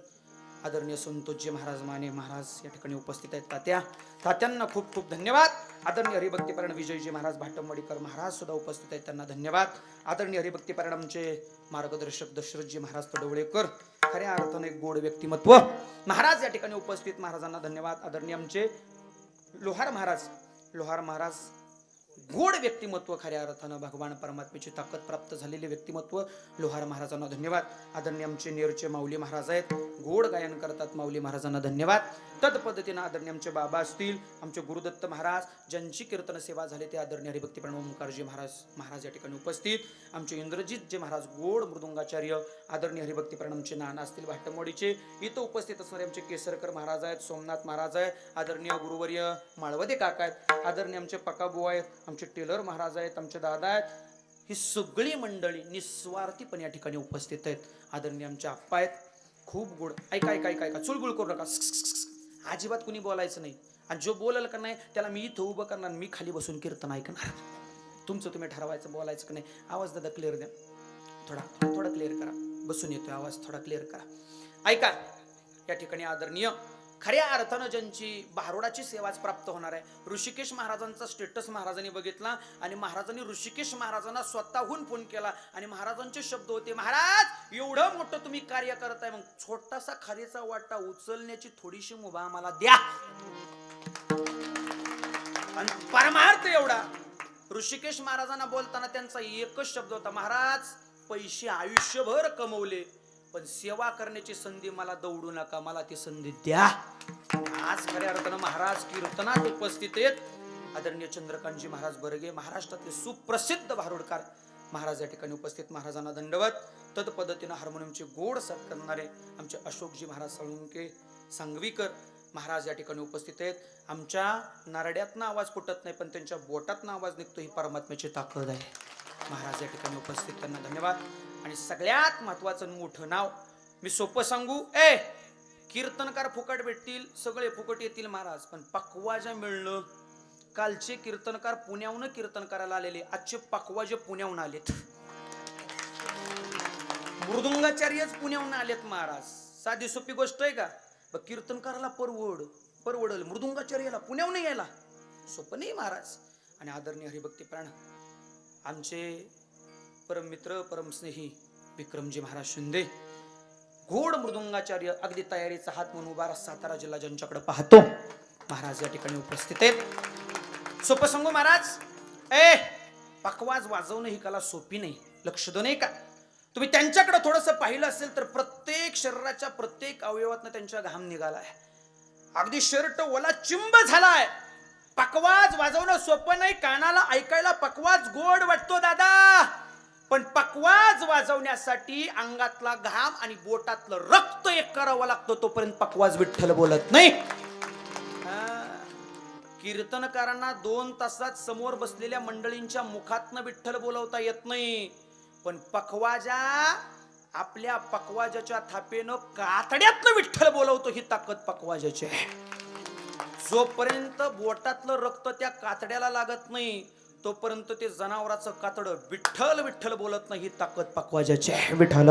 आदरणीय संतोषजी महाराज माने महाराज या ठिकाणी उपस्थित आहेत. तात्यांना खूप खूप धन्यवाद. आदरणीय हरिभक्तीपारायण विजयजी महाराज भाटमवाडीकर महाराज सुद्धा उपस्थित आहेत, त्यांना धन्यवाद. आदरणीय हरिभक्तीपारायण आमचे मार्गदर्शक दशरथजी महाराज तडवळेकर, खऱ्या अर्थाने एक गोड व्यक्तिमत्व महाराज या ठिकाणी उपस्थित, महाराजांना धन्यवाद. आदरणीय आमचे लोहार महाराज गोड व्यक्तिमत्व, खऱ्या अर्थानं भगवान परमात्म्याची ताकद प्राप्त झालेले व्यक्तिमत्व, लोहार महाराजांना धन्यवाद. आदरणीय आमचे नेरचे माऊली महाराज आहेत, गोड गायन करतात, माऊली महाराजांना धन्यवाद. तद पद्धतीनं आदरणीय आमचे बाबा असतील, आमचे गुरुदत्त महाराज ज्यांची कीर्तन सेवा झाली ते आदरणीय हरिभक्तीपारायण ओंकारजी महाराज या ठिकाणी उपस्थित. आमचे इंद्रजित जे महाराज गोड मृदुंगाचार्य, आदरणीय हरिभक्तीपारायण आमचे नाना असतील भाटमवाडीचे. इथं उपस्थित असणारे आमचे केसरकर महाराज आहेत, सोमनाथ महाराज आहेत, आदरणीय गुरुवर्य माळवदे काका आहेत, आदरणीय आमचे पकाबुवा आहेत, आमचे टेलर महाराज आहेत, आमचे दादा आहेत. ही सगळी मंडळी निस्वार्थीपणे या ठिकाणी उपस्थित आहेत. आदरणीय आमचे आप्पा आहेत, खूप गोड. ऐका चुलबुल करू नका, अजिबात कुणी बोलायचं नाही. आणि जो बोलाल का नाही त्याला मी इथं उभं करणार, मी खाली बसून कीर्तन ऐकणार. तुमचं तुम्ही ठरवायचं बोलायचं का नाही. आवाज दादा क्लिअर द्या, थोडा क्लिअर करा. बसून येतोय आवाज, थोडा क्लिअर करा. ऐका, या ठिकाणी आदरणीय खऱ्या अर्थानं ज्यांची भारुडाची सेवाच प्राप्त होणार आहे। ऋषिकेश महाराजांचा स्टेटस महाराजांनी बघितला आणि महाराजांनी ऋषिकेश महाराजांना स्वतःहून फोन केला आणि महाराजांचे शब्द होते, महाराज एवढं मोठं तुम्ही कार्य करताय, मग छोटासा खारीचा वाटा उचलण्याची थोडीशी मुभा आम्हाला द्या। आणि परमार्थ एवढा ऋषिकेश महाराजांना बोलताना त्यांचा एकच शब्द होता, महाराज पैसे आयुष्यभर कमवले पण सेवा करण्याची संधी मला दौडू नका, मला ती संधी द्या। आज खऱ्या अर्थानं महाराज कीर्तनात उपस्थित आहेत। आदरणीय चंद्रकांतजी महाराज बर्गे, महाराष्ट्रातले सुप्रसिद्ध भारुडकार महाराज या ठिकाणी उपस्थित, महाराजांना दंडवत। तद पद्धतीनं हार्मोनियमचे गोड साथ करणारे आमचे अशोकजी महाराज साळुंके सांगवीकर महाराज या ठिकाणी उपस्थित आहेत। आमच्या नारड्यातनं आवाज फुटत नाही पण त्यांच्या बोटातनं आवाज निघतो, ही परमात्म्याची ताकद आहे। महाराज या ठिकाणी उपस्थित, त्यांना धन्यवाद। आणि सगळ्यात महत्वाचं मोठं नाव मी सोपं सांगू, कीर्तनकार फुकट भेटतील, सगळे फुकट येतील महाराज, पण पकवाजा मिळणं। कालचे कीर्तनकार पुण्याहून कीर्तन करायला आलेले, आजचे पकवाजे पुण्याहून आलेत, मृदुंगाचार्यच पुण्याहून आलेत महाराज। साधी सोपी गोष्ट आहे का? कीर्तनकाराला परवडल, मृदुंगाचार्याला पुण्याहून यायला सोपं नाही महाराज। आणि आदरणीय हरिभक्ती प्राण आमचे परम मित्र परम स्नेही विक्रमजी महाराज शिंदे, गोड मृदुंगाचार्य, अगदी तयारीचा हात म्हणून उभा, सातारा जिल्हा ज्यांच्याकडे पाहतो महाराज या ठिकाणी उपस्थित आहेत। सोपं सांगू महाराज, पकवाज वाजवणं ही कला सोपी नाही, लक्ष दो नाही का? तुम्ही त्यांच्याकडे थोडंसं पाहिलं असेल तर प्रत्येक शरीराच्या प्रत्येक अवयवातनं त्यांच्या घाम निघालाय, अगदी शर्ट ओला चिंब झालाय। पकवाज वाजवणं सोपं नाही, कानाला ऐकायला पकवाज गोड वाटतो दादा, पण पकवाज वाजवण्यासाठी अंगातला घाम आणि बोटातलं रक्त एक करावं लागतं, तोपर्यंत पकवाज विठ्ठल बोलत नाही। कीर्तनकारांना 2 तासात समोर बसलेल्या मंडळींच्या मुखातनं विठ्ठल बोलवता येत नाही, पण पकवाजा आपल्या पकवाजाच्या थापेनं कातड्यातनं विठ्ठल बोलवतो, ही ताकद पकवाजाची आहे। जोपर्यंत बोटातलं रक्त त्या कातड्याला लागत नाही तोपर्यंत ते जनावराचं कातड विठ्ठल विठ्ठल बोलत नाही, ही ताकद पकवाजाची आहे। विठ्ठल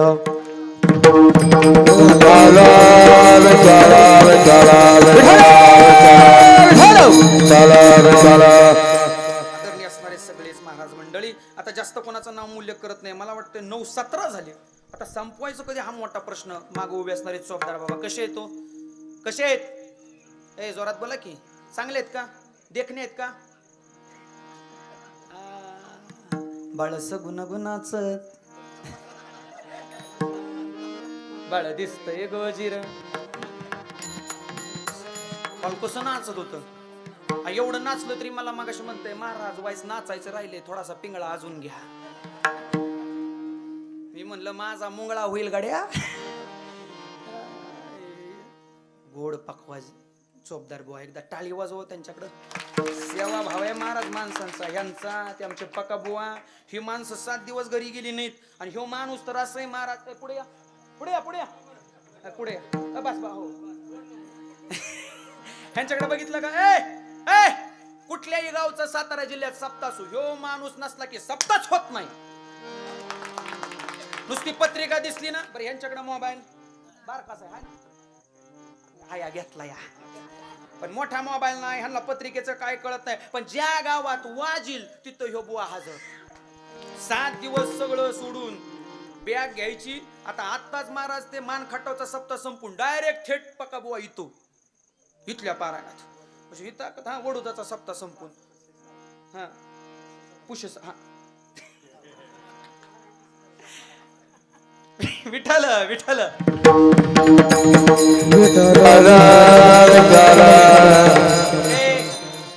आदरणीय असणारे सगळेच महाराज मंडळी, आता जास्त कोणाचं नाव मूल्य करत नाही, मला वाटतं 9-17 झाले, आता संपवायचं कधी हा मोठा प्रश्न। मागे उभे असणारे चौकदार बाबा कसे येतो, कसे आहेत? जोरात बोला की, चांगले आहेत का? देखणे आहेत का? बाळस गुणगुणाच बाळ दिसतंय गोजीर, पण कसं नाचत होतं, एवढं नाचलं तरी मला मागाशी म्हणतंय महाराज वाईस नाचायचं राहिले, थोडासा पिंगळा अजून घ्या। मी म्हणलं माझा मुंगळा होईल गाड्या। गोड पकवाज चोपदार बुवा, एकदा टाळी वाजव त्यांच्याकडं, सेवा भाव आहे महाराज माणसांचा ह्यांचा। ते आमचे पका बुवा, ही माणसं 7 दिवस घरी गेली नाहीत आणि ह्यो माणूस तर असं महाराज, पुढे या पुढे या पुढे या पुढे या, बस बा हो। ह्यांच्याकडे बघितलं का? कुठल्याही गावचा सातारा जिल्ह्यात सप्तासू, ह्यो माणूस नसला की सप्ताच होत नाही। नुसती पत्रिका दिसली ना, बरं ह्यांच्याकडे मोबाईल बारकासा आहे, हा घेतला या, पण मोठा मोबाईल नाही, ह्यांना पत्रिकेचं काय कळत नाही, पण ज्या गावात वाजील तिथं ह्यो बुवा हजर। 7 दिवस सगळं सोडून बॅग घ्यायची, आता आत्ताच महाराज ते मान खटावचा सप्ताह संपून डायरेक्ट थेट पका बुवा इथं इथल्या पारायणात, म्हणजे इथं हा वडोदाचा सप्ताह संपून हा पुशस हा विठ्ठल विठ्ठल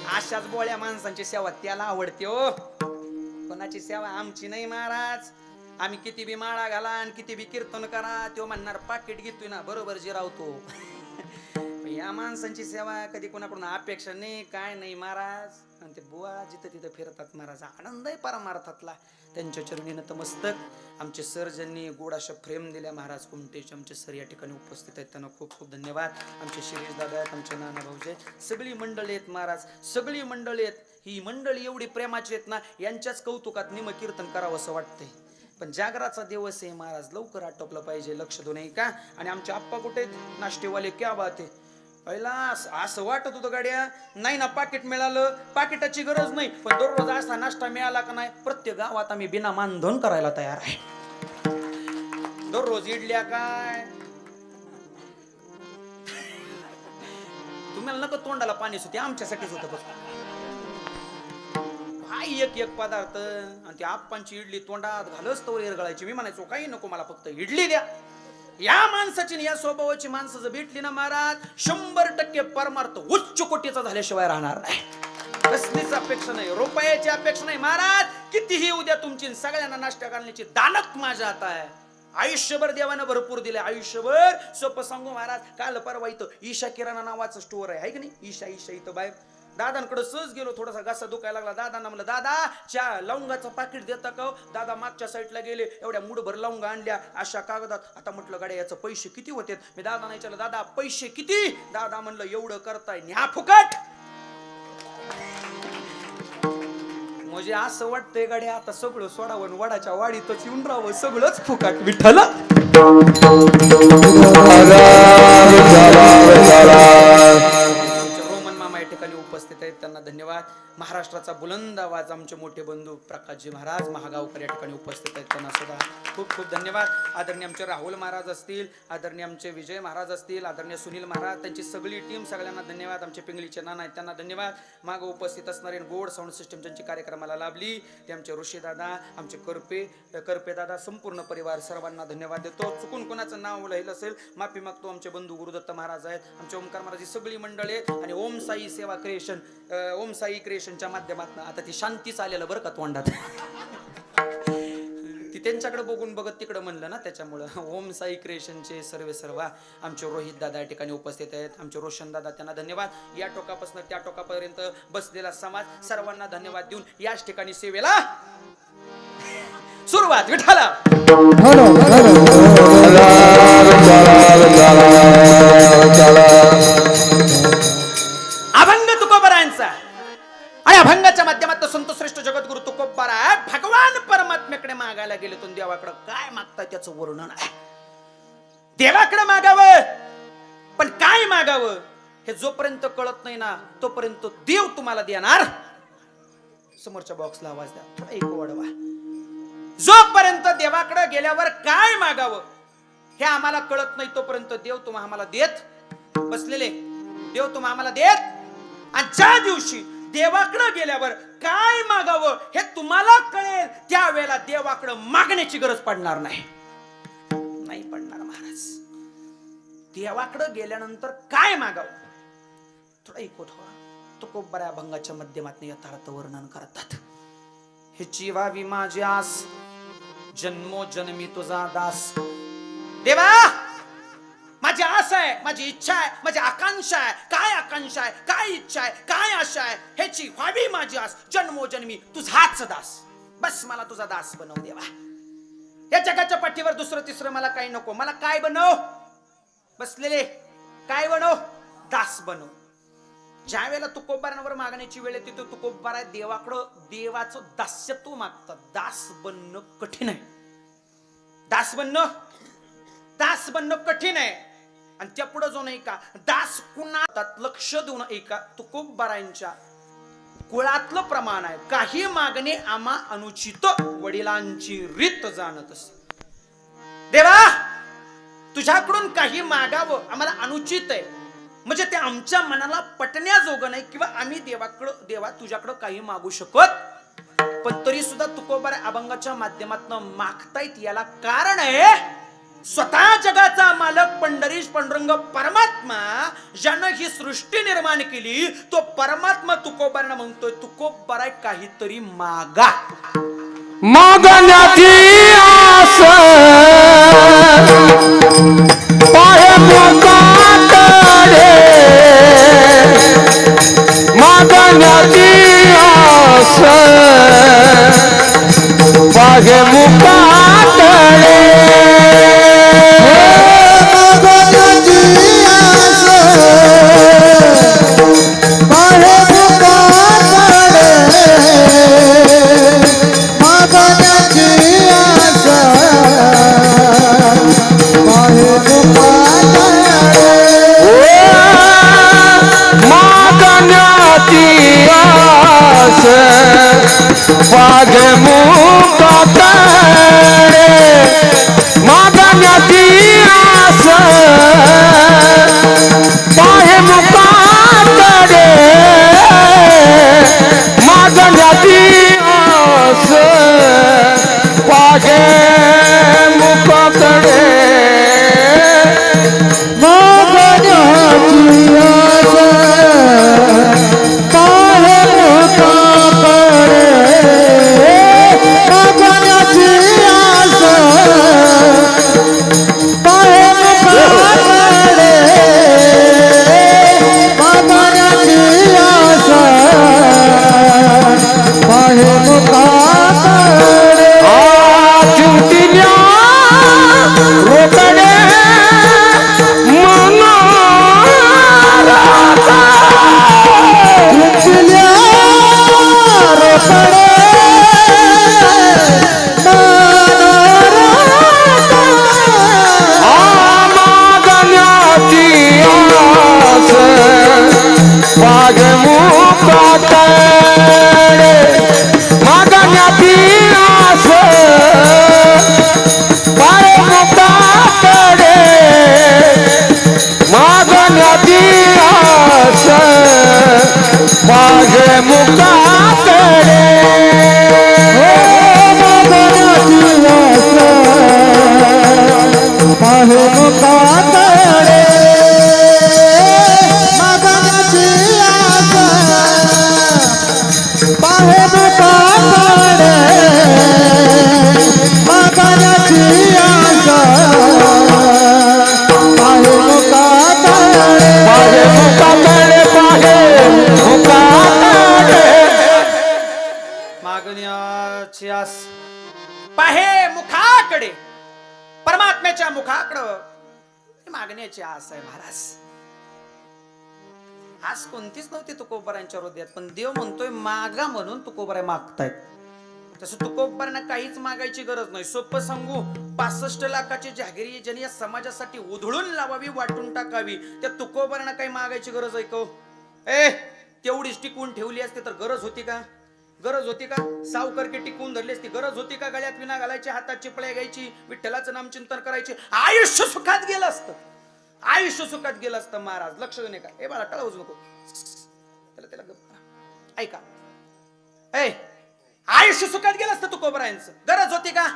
अशाच बोळ्या माणसांची सेवा त्याला आवडते हो, कोणाची सेवा आमची नाही महाराज। आम्ही किती बी माळा घाला आणि किती बी कीर्तन करा, तो म्हणणार पाकिट घेतोय ना, बरोबर जिरावतो। या माणसांची सेवा कधी कोणाकडून अपेक्षा नाही, काय नाही महाराज। आणि ते बुवा जिथं तिथं फिरतात महाराज, आनंद आहे परमार्थातला। त्यांच्या चरणी नतमस्तक। आमचे सर ज्यांनी गोड अशा फ्रेम दिल्या महाराज कुमटेचे आमचे सर या ठिकाणी उपस्थित आहेत, त्यांना खूप खूप धन्यवाद। आमचे शिरीष दादा आहेत, आमचे नाना भाऊजे, सगळी मंडळी आहेत महाराज, सगळी मंडळी आहेत। ही मंडळी एवढी प्रेमाची आहेत ना, यांच्याच कौतुकात निम कीर्तन करावं असं वाटतंय, पण जागराचा दिवस आहे महाराज, लवकर आटोपलं पाहिजे, लक्ष दो नाही का? आणि आमचे आप्पा कुठे आहेत? नाश्तेवाले, क्या बात आहे, पहिला असं वाटत होतं गाड्या नाही ना पाकिट मिळालं, पाकिटाची गरज नाही, पण दररोज असा नाश्ता मिळाला का नाही प्रत्येक गावात आम्ही बिना मानधन करायला तयार आहे. दररोज इडल्या काय तुम्हाला नको तोंडाला पाणी सुटे, आमच्यासाठीच होतं बघ. हाय एक एक पदार्थ आणि ती आप्पांची इडली तोंडात घालच तर गळायची. मी म्हणायचो काही नको मला फक्त इडली द्या. या माणसाची या स्वभावाची माणसं जर भेटली ना महाराज 100% परमार्थ उच्च कोटीचा झाल्याशिवाय राहणार नाही. कसलीच अपेक्षा नाही, रुपयाची अपेक्षा नाही महाराज. कितीही उद्या तुमची सगळ्यांना नाश्ता घालण्याची दानत माझ्या हात आहे. आयुष्यभर देवानं भरपूर दिले, आयुष्यभर. सोपं सांगू महाराज, काल परवा इथं ईशा किराणा नावाचं स्टोअर आहे की नाही, ईशा इथं बाहेर दादांकडे सहज गेलो, थोडासा घासा दुखायला लागला. दादांना म्हणलं दादा चहा लवंगाचं पाकिट देता का? दादा मागच्या साईडला गेले, एवढ्या मुठभर लवंगा आणल्या अशा कागदात. आता म्हटलं गाड्या याचं पैसे किती होते? मी दादा नाही विचारलं दादा पैसे किती? दादा म्हणलं एवढं करताय न्या फुकट. म्हणजे असं वाटतंय गाड्या आता सगळं सोडावं, वडाच्या वाडीतच येऊन राहावं, सगळंच फुकट. विठ्ठल उपस्थित आहेत त्यांना धन्यवाद. महाराष्ट्राचा बुलंद आवाज आमचे मोठे बंधू प्रकाशजी महाराज महागावकर या ठिकाणी उपस्थित आहेत, त्यांना सुद्धा खूप खूप धन्यवाद. आदरणीय आमचे राहुल महाराज असतील, आदरणीय आमचे विजय महाराज असतील, आदरणीय सुनील महाराज, त्यांची सगळी टीम, सगळ्यांना धन्यवाद. आमचे पिंगलीचे नाना आहेत त्यांना धन्यवाद. मागं उपस्थित असणारे गोड साऊंड सिस्टम ज्यांची कार्यक्रमाला लाभली ते आमचे ऋषी दादा, आमचे करपे दादा, संपूर्ण परिवार, सर्वांना धन्यवाद देतो. चुकून कोणाचं नाव लिहिलं असेल माफी मागतो. आमचे बंधू गुरुदत्त महाराज आहेत, आमचे ओमकार महाराज, सगळी मंडळी आहेत आणि ओम साई सेवा क्रिएशन, ओम साई क्रिएशनच्या माध्यमातून आता ती शांतीच आलेलं बरं का तोंडात. ती त्यांच्याकडे बघून बघत तिकडे म्हणलं ना, त्याच्यामुळं ओम साई क्रिएशनचे सर्व आमचे रोहित दादा या ठिकाणी उपस्थित आहेत, आमचे रोशन दादा, त्यांना धन्यवाद. या टोकापासून त्या टोकापर्यंत बसलेला समाज सर्वांना धन्यवाद देऊन याच ठिकाणी सेवेला सुरुवात. विठाला अभंग तुकोबारायांचा आणि अभंगाच्या माध्यमातून संतश्रेष्ठ जगद्गुरु तुकोबारा भगवान परमात्म्याकडे मागायला गेले. तो देवाकडे काय मागताय त्याचं वर्णन आहे. देवाकडे मागावं, पण काय मागावं हे जोपर्यंत कळत नाही ना तोपर्यंत देव तुम्हाला देणार. समोरच्या बॉक्सला आवाज द्या, थोडा एक वाढवा. जोपर्यंत देवाकडे गेल्यावर काय मागावं हे आम्हाला कळत नाही तोपर्यंत देव तुम्हा आम्हाला देत बसलेले, देव तुम्हा आम्हाला देत. आणि ज्या दिवशी देवाकडे गेल्यावर काय मागावं हे तुम्हाला कळेल त्यावेळेला देवाकडे मागण्याची गरज पडणार नाही पडणार. महाराज देवाकडे गेल्यानंतर काय मागावं थोडा ऐकत व्हा. तुकोबारा अभंगाच्या माध्यमातून यथार्थ वर्णन करतात. ह्याची व्हावी माझी आस, जन्मोजन्मी तुझा दास. देवा माझी आस आहे, माझी इच्छा आहे, माझी आकांक्षा आहे. काय आकांक्षा आहे, काय इच्छा आहे, काय आशा आहे, ह्याची व्हावी माझी आस, जन्मोजन्मी तुझाच दास. बस मला तुझा दास बनव देवा. या जगाच्या पाठीवर दुसरं तिसरं मला काही नको. मला काय बनव बसलेले, काय बनव, दास बनव. ज्या वेळेला तुकोबारांवर मागण्याची वेळ येते तो तुकोबारा देवाकडं देवाचं दास्यत्व मागतात. दास बनणं कठीण आहे, दास बनणं कठीण आहे. आणि त्या पुढे जो नाही का दास कुणात लक्ष देऊन ऐका. तुकोबारांच्या कुळातलं प्रमाण आहे, काही मागणे आम्हा अनुचित, वडिलांची रीत जाणत असे. देवा तुझ्याकडून काही मागावं आम्हाला अनुचित आहे, म्हणजे ते आमच्या मनाला पटण्याजोगं नाही किंवा आम्ही देवा तुझ्याकडं काही मागू शकत. पण तरी सुद्धा तुकोबारा अभंगाच्या माध्यमातून मागतायत. याला कारण आहे स्वतः जगाचा मालक पंढरीश पांडुरंग परमात्मा ज्यानं ही सृष्टी निर्माण केली तो परमात्मा तुकोबारांना म्हणतोय तुकोबारा काहीतरी मागा. मागण्याची आस पाहे मुकाटले, मागण्याची आस पाहे मुकाटले. पागे मुखाकडे मागण्याची आस पाहे मुखाकडे मागण्याची आस पागे मुखाकडे पागे मुखाकडे पाहे मुखाकडे मागण्याची आस पाहे मुखाकडे मागण्याची आस पाहे मुखाकडे पागे मुखाकडे पागे मुखाकडे मागण्याची आस पाहे मुखाकडे परमात्म्याच्या मुखाकडं मागण्याची आस आहे महाराज. आस कोणतीच नव्हती तुकोबारांच्या हृदयात, पण देव म्हणतोय मागा म्हणून तुकोबारा मागतायत. तसं तुकोबारांना काहीच मागायची गरज नाही. सोपं सांगू, 65 लाखाची जहागिरी ज्यांनी या समाजासाठी उधळून लावावी, वाटून टाकावी, त्या तुकोबारांना काही मागायची गरज आहे का? तेवढीच टिकवून ठेवली असते तर गरज होती का? गरज होती का? सावकारकी टिकवून धरली असती, गरज होती का? गळ्यात विना घालायची, हातात चिपळ्या घ्यायची, विठ्ठलाचं नामचिंतन करायचे, आयुष्य सुखात गेलं असतं. आयुष्य सुखात गेलं असतं महाराज. लक्ष देऊ नका. बाळा टळवूच नको. त्याला ऐका. आयुष्य सुखात गेलं असतं तुकोबारायांचं. गरज होती का?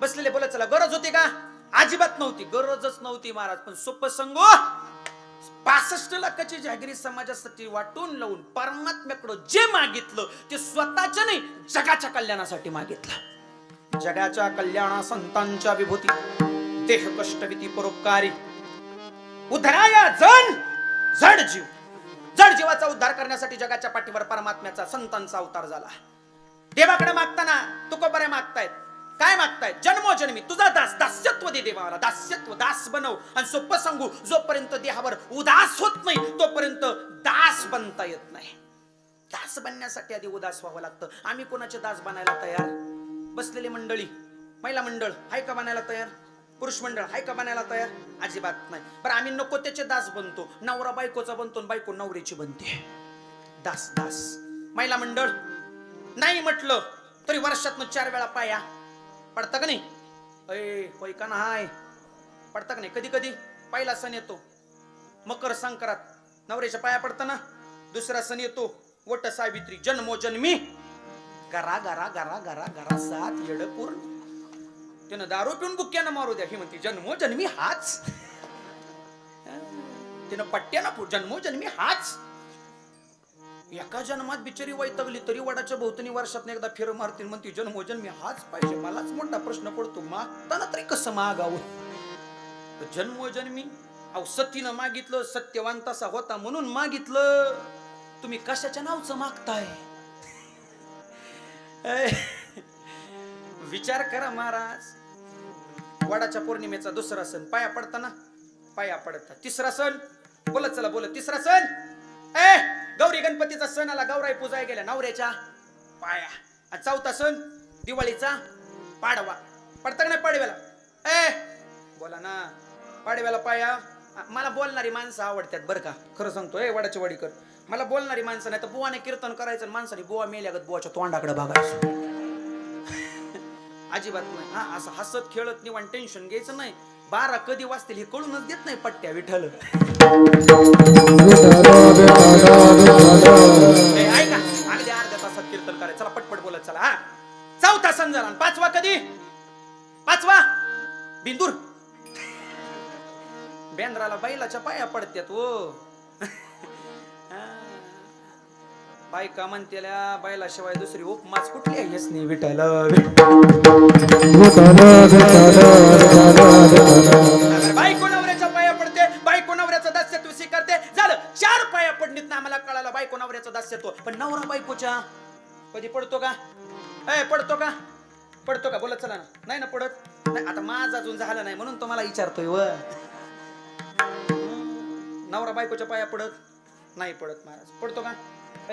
बसलेले बोलत चला, गरज होती का? अजिबात नव्हती. गरजच नव्हती महाराज. पण सोपं सांगू, 65 लाखाची जहागिरी समाजासाठी वाटून लावून परमात्म्याकडे जे मागितलं ते स्वतःच्या नाही, जगाच्या कल्याणासाठी मागितलं. जगाच्या कल्याणा संतांच्या विभूती, देह कष्टविती परोपकारी, उद्धराया जड जीव. जड जीवाचा उद्धार करण्यासाठी जगाच्या पाठीवर परमात्म्याचा संतांचा अवतार झाला. देवाकडे मागताना तुकोबारे मागतायत. काय मागतायत? जन्मोजन्मी तुझा दास, दास्यत्व दे देवाला, दास्यत्व, दास बनव. आणि सोपं सांगू, जोपर्यंत देहावर उदास होत नाही तोपर्यंत दास बनता येत नाही. दास बनण्यासाठी आधी उदास व्हावं लागतं. आम्ही कोणाचे दास बनायला तयार? बसलेली मंडळी, महिला मंडळ हाय का बनायला तयार? पुरुष मंडळ हाय का बनायला तयार? अजिबात नाही. पण आम्ही नको त्याचे दास बनतो. नवरा बायकोचा बनतो, बायको नवरीची बनते. दास दास. महिला मंडळ नाही म्हटलं तरी वर्षातनं 4 वेळा पाया पडतं का नाही? होय का नाही? पडतं का नाही? कधी कधी पहिला सण येतो मकर संक्रांत, नवऱ्याच्या पाया पडतं ना. दुसरा सण येतो वट सावित्री, जन्मोजन्मी गरा गरा गरा गरा गरा 7 येड पूर्ण. त्यानं दारू पिऊन बुक्क्यानं मारू द्या, ही म्हणते जन्मोजन्मी हाच. त्यानं पट्ट्यानं जन्मोजन्मी हाच. एका जन्मात बिचारी वैतगली तरी वडाच्या भोवतनी वर्षात एकदा फेर मारतील, म्हणते जन्मोजन्मी हाच पाहिजे. मलाच मोठा प्रश्न पडतो, मागताना तरी कसं मागावं? जन्मोजन्मी अहो सतीनं मागितलं, सत्यवान तसा होता म्हणून मागितलं. तुम्ही कशाच्या नावचं मागताय? विचार करा महाराज. वडाच्या पौर्णिमेचा दुसरा सण पाया पडताना पाया पडतात. तिसरा सण बोलत चला बोलत. तिसरा सण गौरी गणपतीचा सण आला, गौराई पूजाय गेल्या, नवऱ्याच्या पाया. आणि चौथा सण दिवाळीचा पाडवा. पडता का नाही पाडव्याला? बोला ना, पाडव्याला पाया. मला बोलणारी माणसं आवडतात बरं का, खरं सांगतो. वडाची वाडीकर, मला बोलणारी माणसं नाही तर बुवाने कीर्तन करायचं, माणसाने बुवा मेल्यागत बुवाच्या तोंडाकडे बघायचं. अजिबात नाही. हा असं हसत खेळत निवांत टेन्शन घ्यायचं नाही. 12 कधी वाजतील हे कळूनच देत नाही पट्ट्या विठ्ठल. ऐका अगदी अर्ध्या तासात कीर्तन करायचं. चला पटपट बोलत चला. हा चौथा संजला. पाचवा कधी? पाचवा बिंदूर. बेंद्राला बैलाच्या पाया पडत्यात हो. बायका म्हणतेल्या बैलाशिवाय दुसरी उपमाच कुठली आहे हेच नाही विठ्ठल. बायको नवऱ्याच्या पाया पडते. बायको नवऱ्याचं दास्यत्व स्वीकारते. झालं 4 पाया पडणीत ना आम्हाला कळालं बायको नवऱ्याचं दास्यत्व. पण नवरा बायकोच्या कधी पडतो का? पडतो का? पडतो का? बोलत चला ना. नाही ना पडत. नाही आता माझं अजून झालं नाही म्हणून तुम्हाला विचारतोय. व नवरा बायकोच्या पाया पडत नाही. पडत महाराज. पडतो का?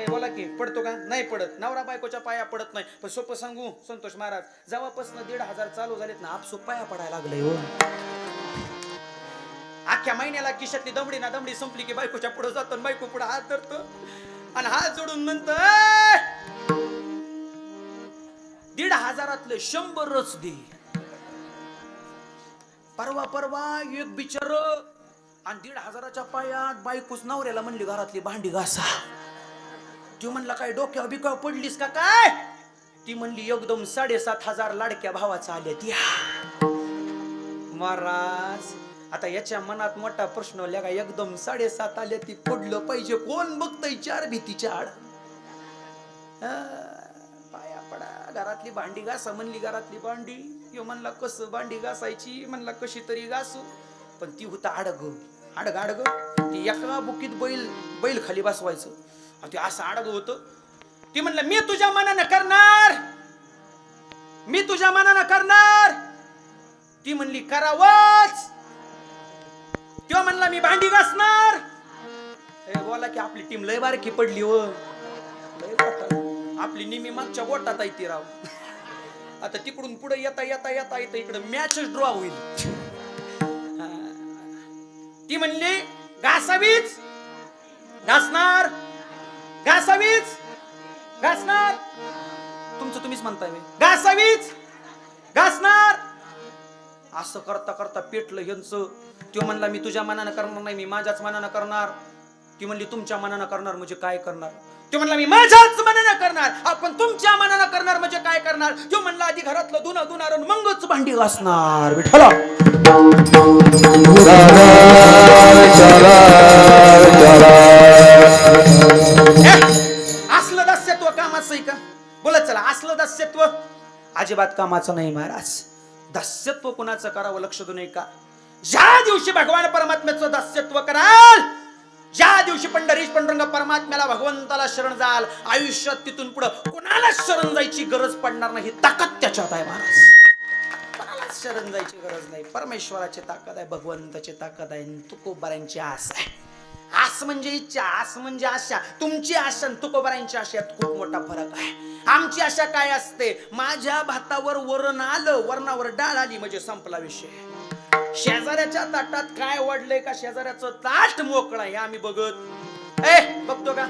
बोला की पडतो का? नाही पडत. नवरा बायकोच्या पाया पडत नाही. पण सोपं सांगू संतोष महाराज, जेव्हापासून 1,500 चालू झालेत ना आपसूक पाया पडायला लागले हो. अख्ख्या महिन्याला खिशातली दमडी ना दमडी संपली की बायकोच्या पुढे जातो. बायको पुढे हात धरतो आणि हात जोडून म्हणतो 1,500 100च दे. परवा एक बिचार आणि 1,500च्या पायात बायकोच नवऱ्याला म्हणली घरातली भांडी घासा. ती म्हणला काय डोक्यावर बिकाव पडलीस का काय? ती म्हणली एकदम 7,500 लाडक्या भावाचा आल्या ती. महाराज आता याच्या मनात मोठा प्रश्न आला का एकदम 7,500 आल्या ती पडलं पाहिजे कोण बघतय 4 भीतीच्या आड. पाया पडा घरातली भांडी घासा म्हणली. घरातली भांडी यो म्हणला कसं भांडी घासायची म्हणला कशी तरी घासू. पण ती होता आडग ती एका बुकीत बैल खाली बसवायचं. ते असं आडग होत. ती म्हणलं मी तुझ्या मनानं करणार. मी तुझ्या मनानं करणार. ती म्हणली करावच. तो म्हणला मी भांडी घासणार. बोला की आपली टीम लय बारकी पडली हो. आपली निमी मागच्या बोटात आहे ती राव. आता तिकडून पुढे येता इकडे मॅच ड्रॉ होईल. ती म्हणली घासावीच घासणार. तुमचं तुम्हीच म्हणताय घासावीच घासणार. असं करता करता पेटलं ह्यांचं. तो म्हणला मी तुझ्या मनानं करणार नाही मी माझ्याच मनानं करणार. ती म्हणली तुमच्या मनानं करणार म्हणजे काय करणार? तो म्हणला मी माझ्याच मनानं करणार. आपण तुमच्या मनानं करणार म्हणजे काय करणार? तो म्हणला आधी घरातलं धुणार मगच भांडी घासणार. विठ्ठला असलं दास्यत्व कामाचं आहे का? बोलत चला असलं दास्यत्व अजिबात कामाचं नाही महाराज. दास्यत्व कुणाचं करावं लक्ष देऊ नये का? ज्या दिवशी भगवान परमात्म्याचं दास्यत्व कराल ज्या दिवशी पंढरीश पांडुरंग परमात्म्याला भगवंताला शरण जाल आयुष्यात तिथून पुढे कोणाला शरण जायची गरज पडणार नाही. ताकद त्याच्यात आहे महाराज. कोणाला शरण जायची गरज नाही. परमेश्वराची ताकद आहे. भगवंताची ताकद आहे. तुकोबारांची आस आहे. आस म्हणजे इच्छा. आस म्हणजे आशा. तुमची आशा आणि तुकोबारांची आशेत खूप मोठा फरक आहे. आमची आशा काय असते? माझ्या भातावर वरण आलं वरणावर डाळ आली म्हणजे संपला विषय. शेजाऱ्याच्या ताटात काय वाढलंय का शेजाऱ्याचं ताट मोकळं आहे आम्ही बघत बघतो का?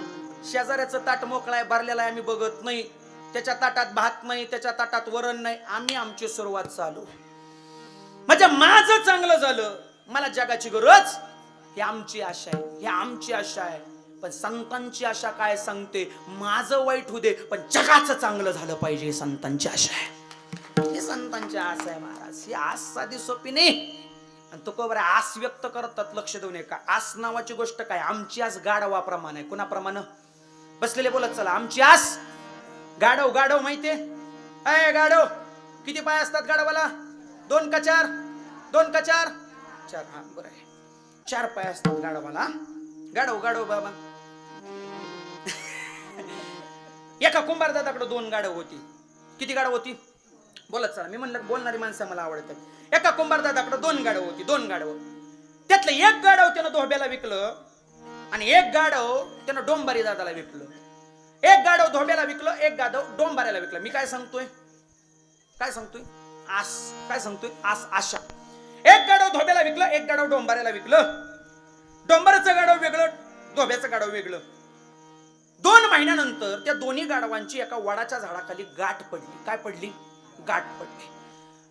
शेजाऱ्याचं ताट मोकळं आहे भरलेलं आहे आम्ही बघत नाही. त्याच्या ताटात भात नाही त्याच्या ताटात वरण नाही. आम्ही आमची सुरुवात चालू म्हणजे माझं चांगलं झालं मला जगाची गरज. ही आमची आशा आहे. ही आमची आशा आहे. पण संतांची आशा काय सांगते? माझं वाईट होऊ दे पण जगाचं चांगलं झालं पाहिजे. संतांची आशा आहे. ही संतांची आस आहे महाराज. ही आस साधी सोपी नाही. आणि तो बरं आस व्यक्त करतात लक्ष देऊ नये का? आस नावाची गोष्ट काय? आमची आस गाढवाप्रमाणे. कुणाप्रमाणे? बसलेले बोलत चला. आमची आस गाढव माहितीये? गाढव किती पाय असतात गाढवाला? 2 का 4? 2 का 4? 4. हा बरं आहे. 4 पाय असतात गाढवाला. गाढव बाबा. एका कुंभारदादाकडे 2 गाढव होती. किती गाढव होती? बोलत चला. मी म्हणलं बोलणारी माणसं मला आवडतात. एका कुंभारदादाकडे 2 गाढव होती. 2 गाढव. त्यातलं एक गाढव त्यानं धोब्याला विकलं आणि एक गाढव त्यानं डोंबारी दादाला विकलं. एक गाढव धोब्याला विकलं एक गाढव डोंबाऱ्याला विकलं. मी काय सांगतोय? आस. काय सांगतोय? आस आशा. एक गाढव धोब्याला विकलं एक गाढव डोंबाऱ्याला विकलं. डोंबाऱ्याचं गाढव वेगळं धोब्याचं गाढव वेगळं. 2 महिन्यानंतर त्या दोन्ही गाढवांची एका वडाच्या झाडाखाली गाठ पडली. काय पडली? गाठ पडली.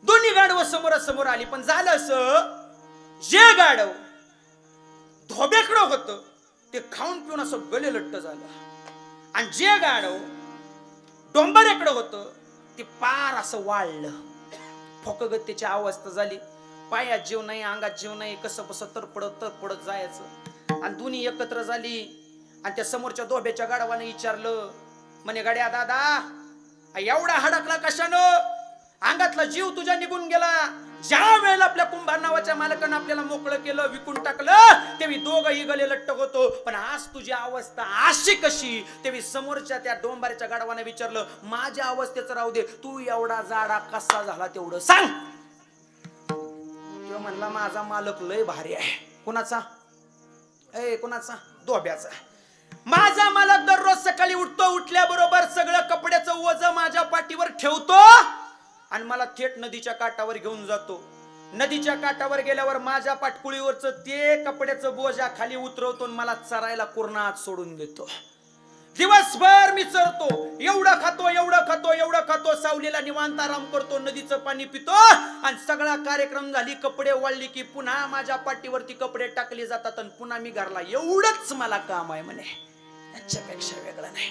दोन्ही गाढव समोरासमोर आली. पण झालं असं, जे गाढव धोब्याकडं होतं ते खाऊन पिऊन असं गले लट्ट झालं, आणि जे गाढव डोंबऱ्याकडं होतं ते पार असं वाळलं. फोकगतीची अवस्था झाली. पायात जीव नाही, अंगात जीव नाही, कसं बस तरपडत जायचं. आणि दोन्ही एकत्र झाली. आणि त्या समोरच्या धोब्याच्या गाढवाने विचारलं, म्हणे गाड्या दादा एवढा हडकला कशानं? अंगातला जीव तुझ्या निघून गेला. ज्या वेळेला आपल्या कुंभार नावाच्या मालकानं आपल्याला मोकळं केलं, विकून टाकलं, तेव्हा दोघंही गले लट्ट होतो. पण आज तुझी अवस्था अशी कशी? तेव्हा समोरच्या त्या डोंबाऱ्याच्या गाढवाने विचारलं, माझ्या अवस्थेचं राहू दे, तू एवढा जाडा कसा झाला तेवढं सांग. तो म्हणला, माझा मालक लय भारी आहे. कुणाचा? कुणाचा? धोब्याचा. माझा मालक दररोज सकाळी उठतो, उठल्याबरोबर सगळं कपड्याचं ओझं माझ्या पाठीवर ठेवतो आणि मला थेट नदीच्या काठावर घेऊन जातो. नदीच्या काठावर गेल्यावर माझ्या पाटकुळीवरचं ते कपड्याचं बोजा खाली उतरवतो आणि मला चरायला कुरणात सोडून देतो. दिवसभर मी चरतो, एवढं खातो, सावलीला निवांत आराम करतो, नदीचं पाणी पितो, आणि सगळा कार्यक्रम झाली, कपडे वाळली की पुन्हा माझ्या पाठीवरती कपडे टाकले जातात आणि पुन्हा मी घरला. एवढंच मला काम आहे म्हणे, याच्यापेक्षा वेगळं नाही.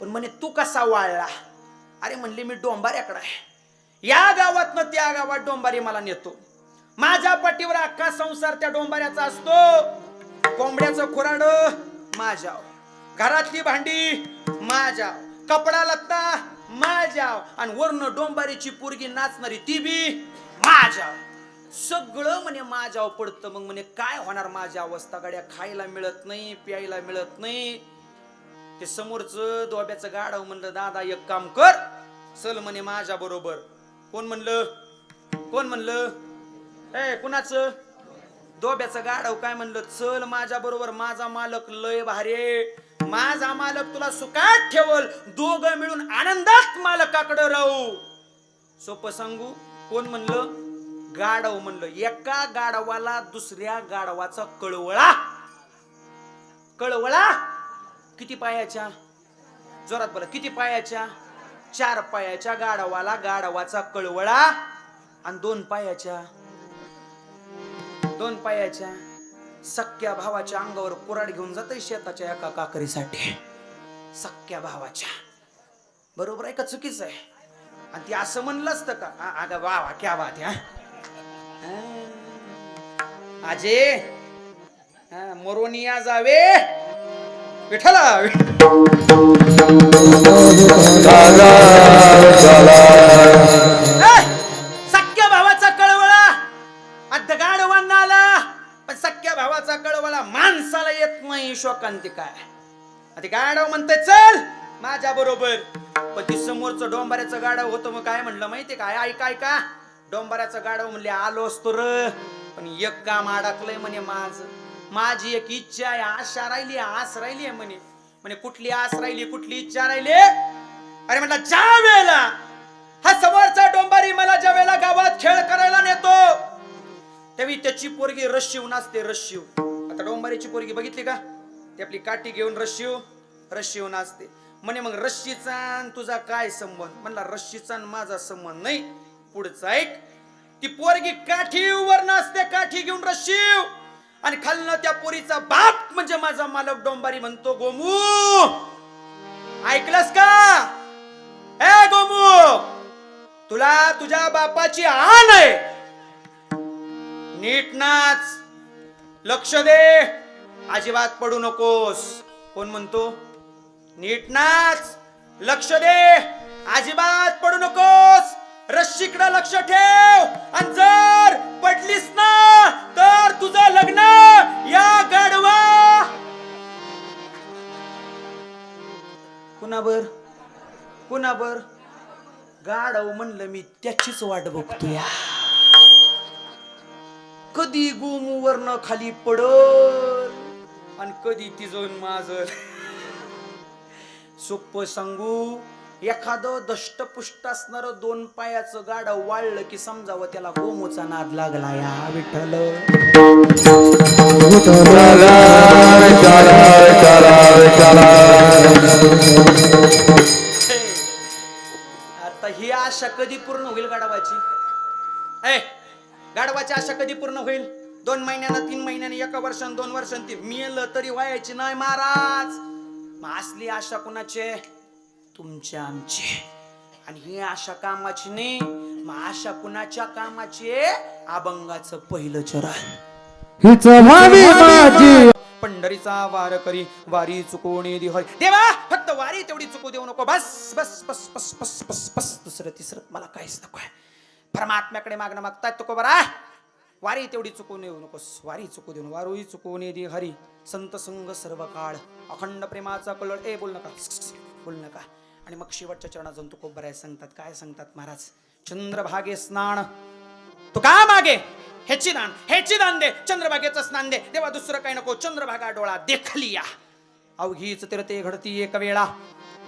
पण म्हणे तू कसा वाळला? अरे म्हणले मी डोंबाऱ्याकडे आहे. या गावातनं त्या गावात डोंबारी मला नेतो. माझ्या पाठीवर अख्खा संसार त्या डोंबाऱ्याचा असतो. कोंबड्याचं खुराड माझ्या, घरातली भांडी माझ्या, कपडा लत्ता माझ्या, आणि वर्ण डोंबारीची पोरगी नाचणारी ती बी माझ्या. सगळं म्हणे माझ्यावर पडतं. मग म्हणे काय होणार माझी अवस्था? गाड्या खायला मिळत नाही, प्यायला मिळत नाही. ते समोरचं धोब्याचं गाढव म्हणलं, दादा एक काम कर, चल म्हणे माझ्या बरोबर. कोण म्हणलं? कुणाचं? धोब्याचं गाढव काय म्हणलं, चल माझ्या बरोबर, माझा मालक लय भारी, माझा मालक तुला सुखात ठेवल, दोघं मिळून आनंदात मालकाकडे राहू. सोपं सांगू? कोण म्हणलं? गाढव म्हणलं. एका गाढवाला दुसऱ्या गाढवाचा कळवळा. किती पायाच्या? जोरात बोला. किती पायाच्या? 4 पायाच्या गाढवाला गाढवाचा कळवळा, आणि 2 पायाच्या सख्या भावाच्या अंगावर कुऱ्हाड घेऊन जाते शेताच्या एका काकरीसाठी. सख्या भावाच्या. बरोबर आहे का चुकीचं आहे? आणि ती असं म्हणलं असतं का? अगं वा क्या बात आहे. आजे मोरोनिया जावे विठला. सख्या भावाचा कळवळा गाढवांना आला, पण सख्या भावाचा कळवळा माणसाला येत नाही. शोकांती काय? गाढव म्हणते चल माझ्या बरोबर. पण ती समोरचं डोंबाऱ्याचं गाढव होतं. मग काय म्हणलं माहितीये काय? ऐका. डोंबाऱ्याचं गाढव म्हणले, आलो असतो र, पण एक काम अडकलंय म्हणे माझी एक इच्छा आहे, आशा राहिली, आस राहिली आहे म्हणे. कुठली आस राहिली, कुठली इच्छा राहिली? अरे म्हटलं, ज्या वेळेला हा समोरचा डोंबारी मला ज्या वेळेला गावात खेळ करायला नेतो, तेव्हा त्याची पोरगी रश्शीव नाचते. रश्शीव. आता डोंबारीची पोरगी बघितली का? ती आपली काठी घेऊन रश्शीव नाचते. म्हणे मग रश्शीचा तुझा काय संबंध? म्हणला रश्शीचा माझा संबंध नाही. पुढचं ऐक. ती पोरगी काठीवर नाचते, काठी घेऊन रश्शीव, आणि खालनं त्या पोरीचा बाप म्हणजे माझा मालक डोंबारी म्हणतो, गोमू ऐकलंस का? ए गोमू, तुला तुझ्या बापाची आण आहे, नीट नाच, लक्ष दे, अजिबात पडू नकोस. कोण म्हणतो? नीट नाच, लक्ष दे, अजिबात पडू नकोस, रश्शीकडे लक्ष ठेव, आणि जर पडलीस ना तर तुझं लग्न या गाढवा. कुणाबर? गाढव म्हणलं, मी त्याचीच वाट बघतोय. कधी गोमूवरनं खाली पडल आणि कधी तिजून माझं. सोपं सांगू, एखादं दष्टपुष्ट असणार 2 पायाचं गाढव वाळलं की समजावं त्याला गोमूचा नाद लागला. या विठ्ठल. आता ही आशा कधी पूर्ण होईल गाढवाची? गाढवाची आशा कधी पूर्ण होईल? 2 महिन्यानं, 3 महिन्यानं, 1 वर्षानं, 2 वर्षानं ती मेलं तरी व्हायची नाही महाराज. मग असली आशा कुणाची? तुमची, आमची. आणि ही आशा कामाची नाही. मग आशा कुणाच्या कामाची? अभंगाचं पहिलं चरण. हीच व्हावी माझी पंढरीचा वार करी वारी चुकवणे दिहर. देवा फक्त वारी तेवढी चुकू देऊ नको. बस बस बस बस बस बस बस. दुसरं तिसरं मला काहीच नको आहे. परमात्म्याकडे मागणं मागताय तुको बरा. वारी तेवढी चुकवून येऊ नकोस. वारी चुकू देऊन वारुई चुकवणे दे हरी. संत संग सर्व काळ अखंड प्रेमाचा कलर. बोल नका, बोल नका. आणि मग शेवटच्या चरणात जाऊन तुको बराय सांगतात. काय सांगतात महाराज? चंद्रभागे स्नान तू का मागे ह्याची दान दे. चंद्रभागेचं स्नान दे देवा. दुसरं काही नको. चंद्रभागा डोळा देखलिया. अवघीच तीर्थे घडती एक वेळा.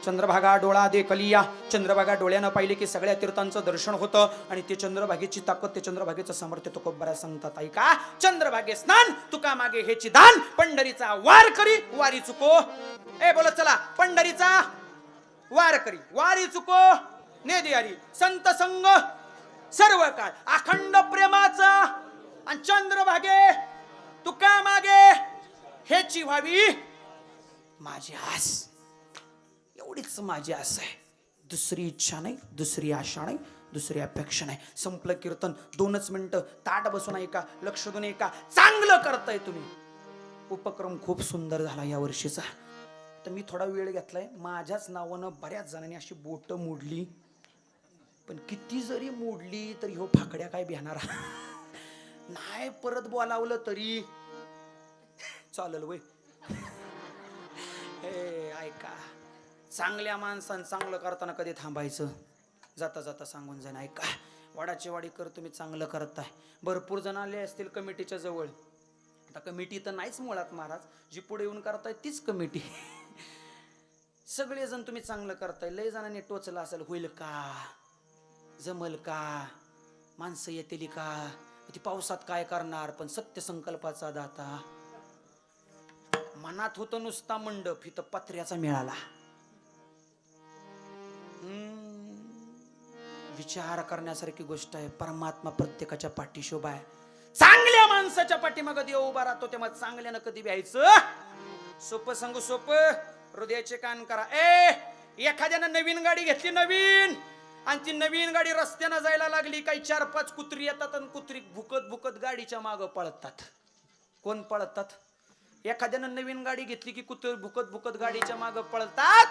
चंद्रभागा डोळा देखलिया. चंद्रभागा डोळ्यानं पाहिले की सगळ्या तीर्थांचं दर्शन होतं. आणि ते चंद्रभागेची ताकद, ते चंद्रभागेचं सामर्थ्य तुको बऱ्या सांगतात. ऐका. चंद्रभागे स्नान तुका मागे ह्याची दान. पंढरीचा वार करी वारी चुको. बोलत चला. पंढरीचा वार करी वारी चुको नेदी हरी. संत संग सर्व काळ अखंड प्रेमाचा. आणि चंद्रभागे तुका मागे ह्याची व्हावी माझी आस. एवढीच माझी आस आहे. दुसरी इच्छा नाही, दुसरी आशा नाही, दुसरी अपेक्षा नाही. संपलं कीर्तन. 2च मिनिटं. ताट बसून ऐका, लक्ष देऊन ऐका. चांगलं करताय तुम्ही. उपक्रम खूप सुंदर झाला या वर्षीचा. तर मी थोडा वेळ घेतलाय. माझ्याच नावानं बऱ्याच जणांनी अशी बोट मोडली. पण किती जरी मोडली तरी हो फाकड्या काय बिहाणार नाही. परत बोलावलं तरी चालेल वय. ऐका. चांगल्या माणसानं चांगलं करताना कधी थांबायचं? जाता जाता सांगून जाईन. ऐका. वाडाची वाडी कर तुम्ही चांगलं करताय. भरपूर जण आले असतील कमिटीच्या जवळ. आता कमिटी तर नाहीच मुळात महाराज. जी पुढे येऊन करताय तीच कमिटी. सगळेजण तुम्ही चांगलं करताय. लय जणांनी टोचलं असेल. होईल का? जमल का? माणसं येतील का? ती पावसात काय करणार? पण सत्य संकल्पाचा दाता. मनात होतं नुसता मंडप, इथं पत्र्याचा मिळाला. विचार करण्यासारखी गोष्ट आहे. परमात्मा प्रत्येकाच्या पाठीशी उभा आहे. चांगल्या माणसाच्या पाठीमाग देव उभा राहतो. तेव्हा चांगल्यानं कधी व्हायचं? सोपं सांगू सोपं. हृदयाचे कान करा. एखाद्यानं नवीन गाडी घेतली, नवीन, आणि ती नवीन गाडी रस्त्यानं जायला लागली. काही 4-5 कुत्री येतात आणि कुत्री भुकत भुकत गाडीच्या मागं पळतात. कोण पळतात? एखाद्यानं नवीन गाडी घेतली की कुत्री भुकत भुकत गाडीच्या मागं पळतात.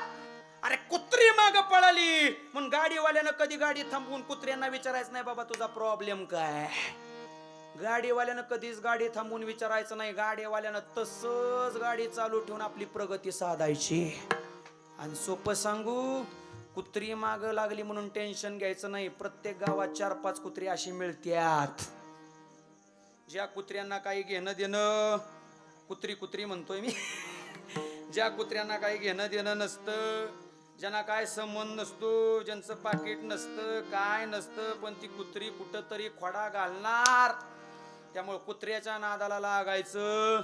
अरे कुत्री मागं पळाली म्हणून गाडीवाल्यानं कधी गाडी थांबवून कुत्र्यांना विचारायचं नाही बाबा तुझा प्रॉब्लेम काय. गाडीवाल्यानं कधीच गाडी थांबवून विचारायचं नाही. गाडीवाल्यानं तसंच गाडी चालू ठेवून आपली प्रगती साधायची. आणि सोपं सांगू, कुत्री माग लागली म्हणून टेन्शन घ्यायचं नाही. प्रत्येक गावात 4-5 कुत्री अशी मिळत्यात. ज्या कुत्र्यांना काही घेणं देणं, कुत्री म्हणतोय मी, ज्या कुत्र्यांना काही घेणं देणं नसतं, ज्यांना काय संबंध नसतो, ज्यांचं पाकिट नसतं, काय नसतं, पण ती कुत्री कुठं तरी खोडा घालणार. त्यामुळे कुत्र्याच्या नादाला लागायचं.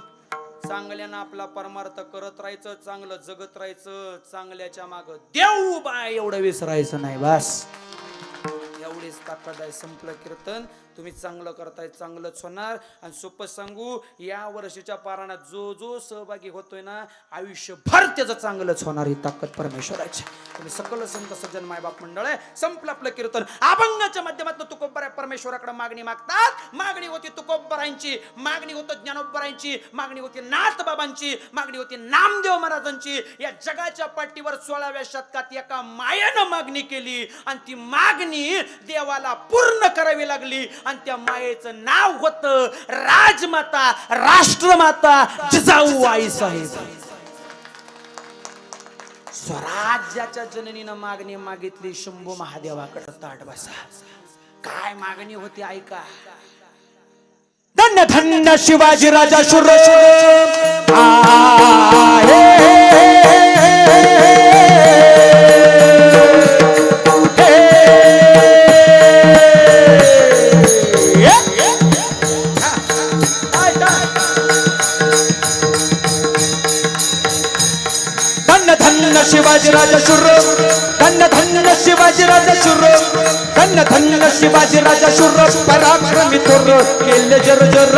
चांगल्यानं आपला परमार्थ करत राहायचं. चांगलं जगत राहायचं. चांगल्याच्या माग देव बाय एवढं विसरायचं नाही. बस एवढीच ताकद आहे. संपलं कीर्तन. तुम्ही चांगलं करताय, चांगलंच होणार. आणि सोपं सांगू, या वर्षीच्या पारायणात जो जो सहभागी होतोय ना, आयुष्यभर त्याचं चांगलंच होणार. ही ताकद परमेश्वराची. तुम्ही सकल संत सज्जन मायबाप मंडळ आहे. संपलं आपलं कीर्तन. अभंगाच्या माध्यमातून तुकोबराय परमेश्वराकडे मागणी मागतात. मागणी होती तुकोबरायांची, मागणी होतं ज्ञानोबरायांची, मागणी होती नाथबाबांची, मागणी होती नामदेव महाराजांची. या जगाच्या पाठीवर 16व्या शतकात एका मायेनं मागणी केली आणि ती मागणी देवाला पूर्ण करावी लागली. आणि त्या मायेचं नाव होतं राजमाता, राष्ट्रमाता जिजाऊ आई साहेब. स्वराज्याच्या जननीनं मागणी मागितली शंभू महादेवाकडे. ताट बसा. काय मागणी होती ऐका. धन्य धन्य शिवाजी राजा शूर शिवाजी राजा शूर. धन्य धन्य शिवाजी राजा शूर. धन्य धन्य शिवाजी राजा शूर पराक्रमी थोर केले जर जर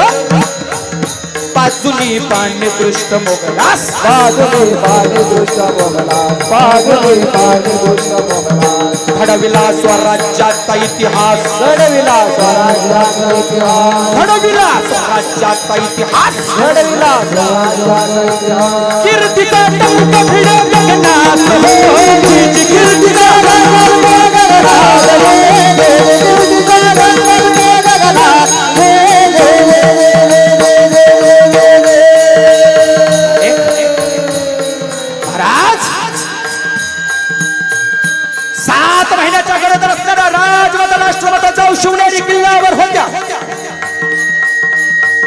बाजूनी पाणी दृष्ट मोगलास बाजूने पाणी दृष्ट मोगलास बाजूने पाणी दृष्ट मोगलास घडविला स्वराज्याचा इतिहास घडविला स्वराज्याचा इतिहास घडविला स्वराज्याचा इतिहास घडविला स्वराज्याचा इतिहास कीर्तीचा टंक भिडे गगनात हो तिची कीर्तीचा टंक गगनात महाराज 7 महिन्याच्या गरोदर असणाऱ्या राजमाता राष्ट्रमाता जाऊ शिवनेरी किल्ल्यावर होत्या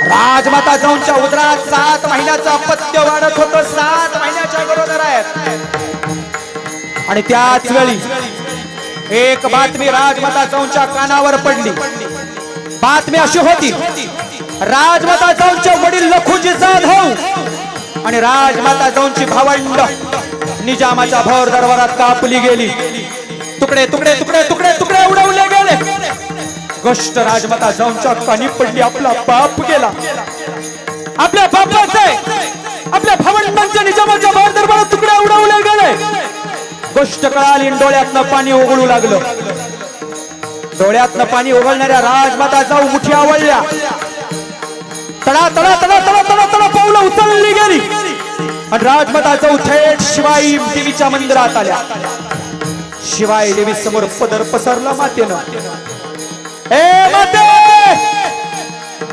राजमाता जाऊनच्या उदरात 7 महिन्याचं अपत्य वाढत होतं 7 महिन्याच्या गरोदर आहेत आणि त्याच वेळी एक बातमी राजमाता जाऊनच्या कानावर पडली बातमी अशी होती राजमाता जाऊनचे वडील लखुजी जाधव आणि राजमाता जाऊनची भावंड निजामाच्या भर दरबारात कापली गेली तुकडे तुकडे तुकडे तुकडे तुकडे उडवले गेले गोष्ट राजमाता जाऊनच्या कानी पडली आपला बाप गेला आपल्या बापाचे आपल्या भावंडांच्या निजामाच्या भर दरबारात तुकडे उडवले गेले गोष्ट कळाली डोळ्यातनं पाणी ओघळू लागलं डोळ्यातनं पाणी ओघळणाऱ्या राजमाता जाऊ मुठी आवळल्या तडा तडा तडा तडा तडा तडा पावलं उचलली गेली आणि राजमाता जाऊ थेट शिवाई देवीच्या मंदिरात आल्या शिवाई देवी समोर पदर पसरला मातेनं हे माते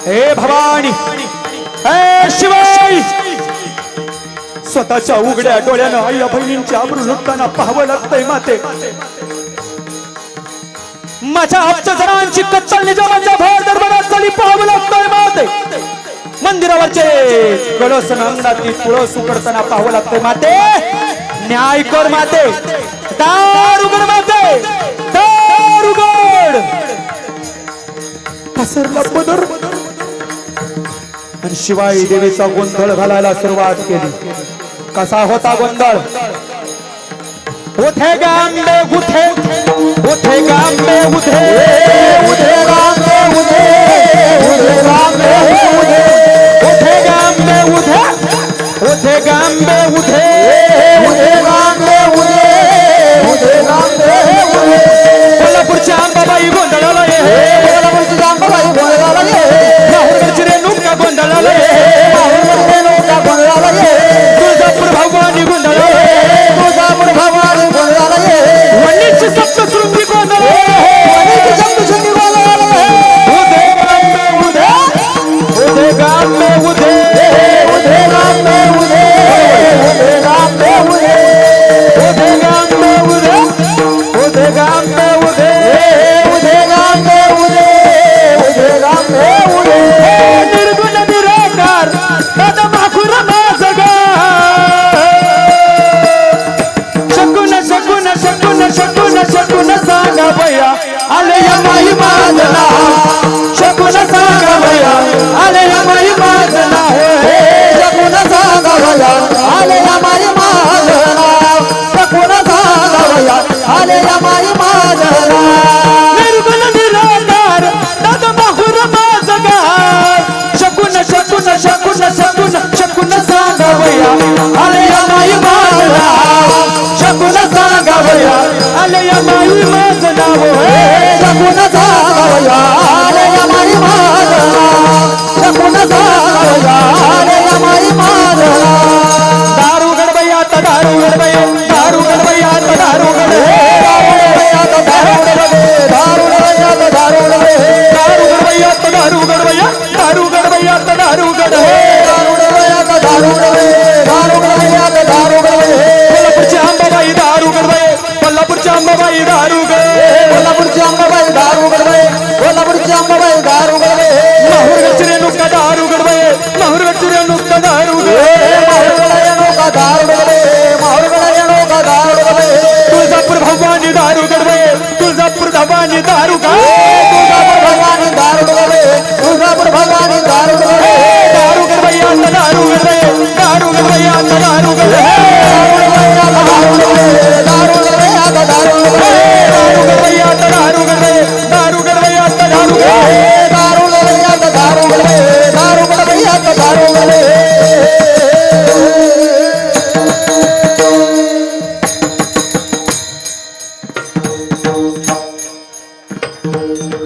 हे भवानी हे शिवाई स्वतःच्या उघड्या डोळ्यानं आई बहिणींची आबरू लुटताना पाहावं लागतंय माते माझ्या अब्जजनांची कत्तल निजामाच्या भर दरबारात झाली पाहावं लागतंय माते मंदिरावरचे कळस अंगणातली तुळस उकडताना पाहावं लागतंय माते न्याय कर माते दार उघड माते दार उघड पसरला पदर आणि शिवाई देवीचा गोंधळ घालायला सुरुवात केली कसा होता गोंधळ उठे गांबे उठे उठे गांबे उठे उठे गांबे उठे उठे गांबे उठे उठे गांबे उठे उठे गांबे उठे उठे गांबे उठे उठे गांबे उठे कोल्हापूरच्या अंबाबाई गोंधळाला ये कोल्हापूरच्या अंबाबाई गोंधळाला ये लाहोरची रेणुका गोंधळाला ये लाहोरची रेणुका गोंधळाला ये तुळजापूर भवानी गोंधळाला ये तुळजापूर भवानी गोंधळाला ये वणीची सप्तशृंगी गोंधळाला ये वणीची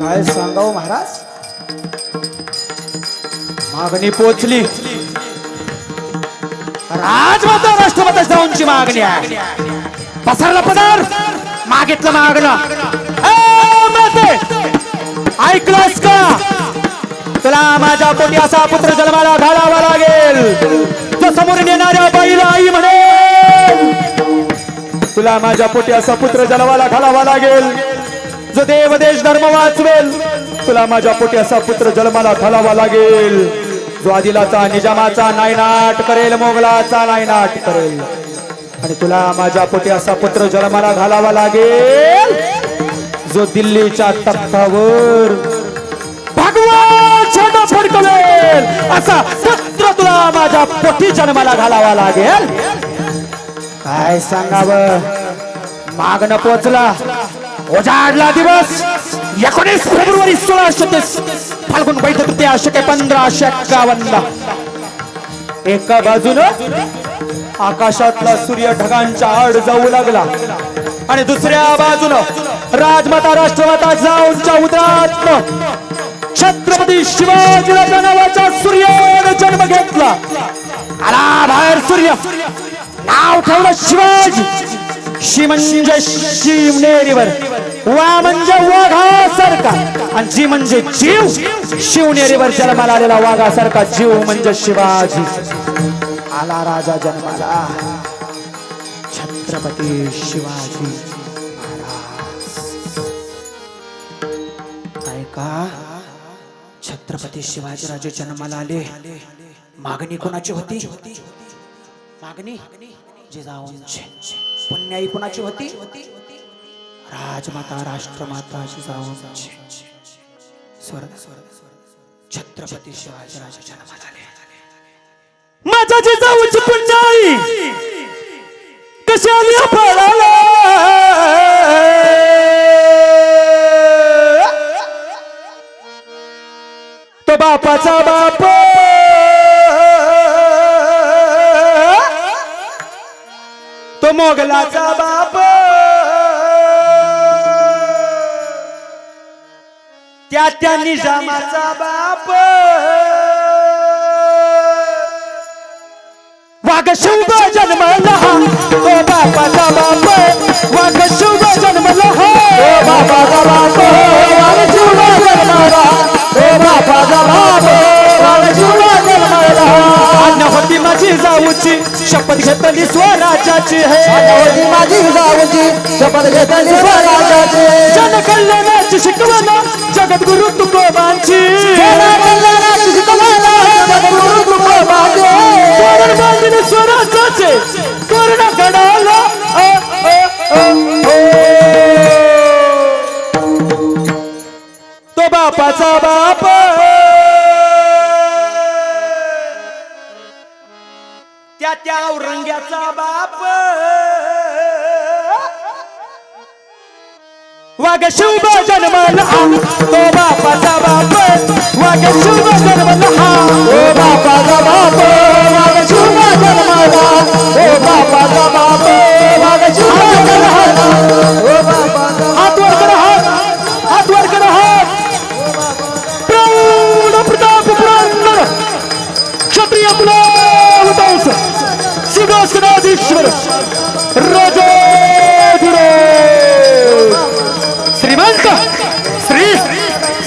काय सांगाव महाराज, मागणी पोचली. राजमाता राष्ट्रमाता जाऊनची मागणी आहे. पसरला पदार, मागितलं मागणं. ऐकलंस का? तुला माझ्या पोटी असा पुत्र जन्माला घालावा लागेल जो समोर येणाऱ्या बाईला आई म्हणेल. तुला माझ्या पोटी असा पुत्र जन्माला घालावा लागेल जो देव देश धर्म वाचवेल. तुला माझ्या पोटी असा पुत्र जन्माला घालावा लागेल जो आदिलाचा निजामाचा नायनाट करेल, मोगलाचा नायनाट करेल. आणि तुला माझ्या पोटी असा पुत्र जन्माला घालावा लागेल जो दिल्लीच्या तख्तावर भगवान झेंडा फडकवेल असा पुत्र तुला माझ्या पोटी जन्माला घालावा लागेल. काय सांगावं, मागणं पोचला. उजाडला दिवस 19 फेब्रुवारी 1630 फाल्गुन वैध तृतीया शके 1551. एका बाजूनं आकाशातला सूर्य ढगांच्या आड जाऊ लागला आणि दुसऱ्या बाजूनं राजमाता राष्ट्रमाता जाऊनच्या उदरात छत्रपती शिवाजीराजा नावाच्या सूर्याने जन्म घेतला. आला बाहेर सूर्य, नाव ठेवलं शिवाजी. शी म्हणजे शिवनेरीवर, वा म्हणजे वाघासारखा, आणि जी म्हणजे जीव. शिवनेरीवर जन्माला आलेला वाघासारखा जीव म्हणजे शिवाजी. आला राजा जन्माला, छत्रपती शिवाजी महाराज. ऐका, छत्रपती शिवाजीराजे जन्माला आले. मागणी कोणाची होती? मागणी जिजाऊंची. पुण्याई कोणाची होती? राजमाता राष्ट्रमाता जिजाऊंची. छत्रपती शिवाजीराजे जन्माला आले. माझा जिजाऊंची पुण्याई कशी आली फळाला. तो बापाचा बाप, तो मोगलाचा बाप, त्या निजामाचा बाप. वाघ शिव जन्मला तो बापाचा बाप. वाघ शिव जन्मला तो बापाचा बाप. वाघ शिव जन्मला तो बापाचा बाप. वाघ शिव जन्मला. अन्न होती माझी जाऊची शपथ घेतली स्वराज्याची. हे माझी जाऊची शपथ घेतली स्वराज्याची. जन कल्याणाची शिकवण जगद्गुरु तुकोबांची. जगद्गुरु तुकोबांची. तोरण बांधून स्वराज्याचे तोरण घडाला. तो बापाचा बाप, त्या औरंग्याचा बाप. वाघ शिव जन्मला तो बापाचा बाप. वाघ शिव जन्मला ओ बापाचा बाप. वाघ शिव जन्मला ओ बापाचा बाप. वाघ शिव जन्मला ओ बापाचा. हात वर करा, हात वर करा, हात. प्रौढ प्रताप पुरंदर क्षत्रिय कुलवंश सिंहासनाधीश्वर राजाधिराज श्रीमंत श्री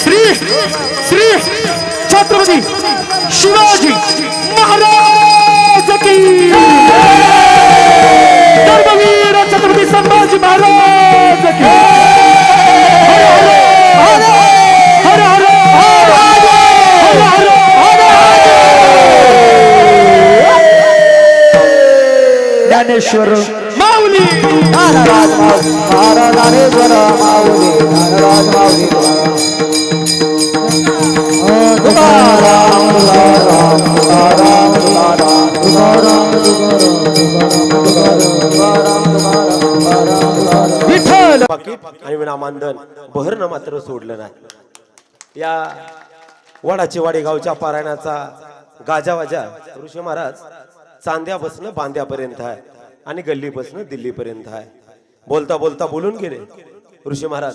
श्री श्री छत्रपती शिवाजी महाराज की. धर्मवीर छत्रपती संभाजी महाराज की. हर हर हर हर हर हर ज्ञानेश्वर माऊली. ज्ञानराज माऊली महाराज. ज्ञानेश्वर माऊली ज्ञानराज माऊली. तुकाराम तुकाराम तुकाराम तुकाराम तुकाराम तुकाराम. विठ्ठल. आणि नामांदन बहरनं मात्र सोडलं नाही. या वडाची वाडी गावच्या पारायणाचा गाजावाजा ऋषी महाराज चांद्यापासून बांद्यापर्यंत आहे आणि गल्लीपासून दिल्लीपर्यंत आहे. बोलता बोलता बोलून गेले ऋषी महाराज.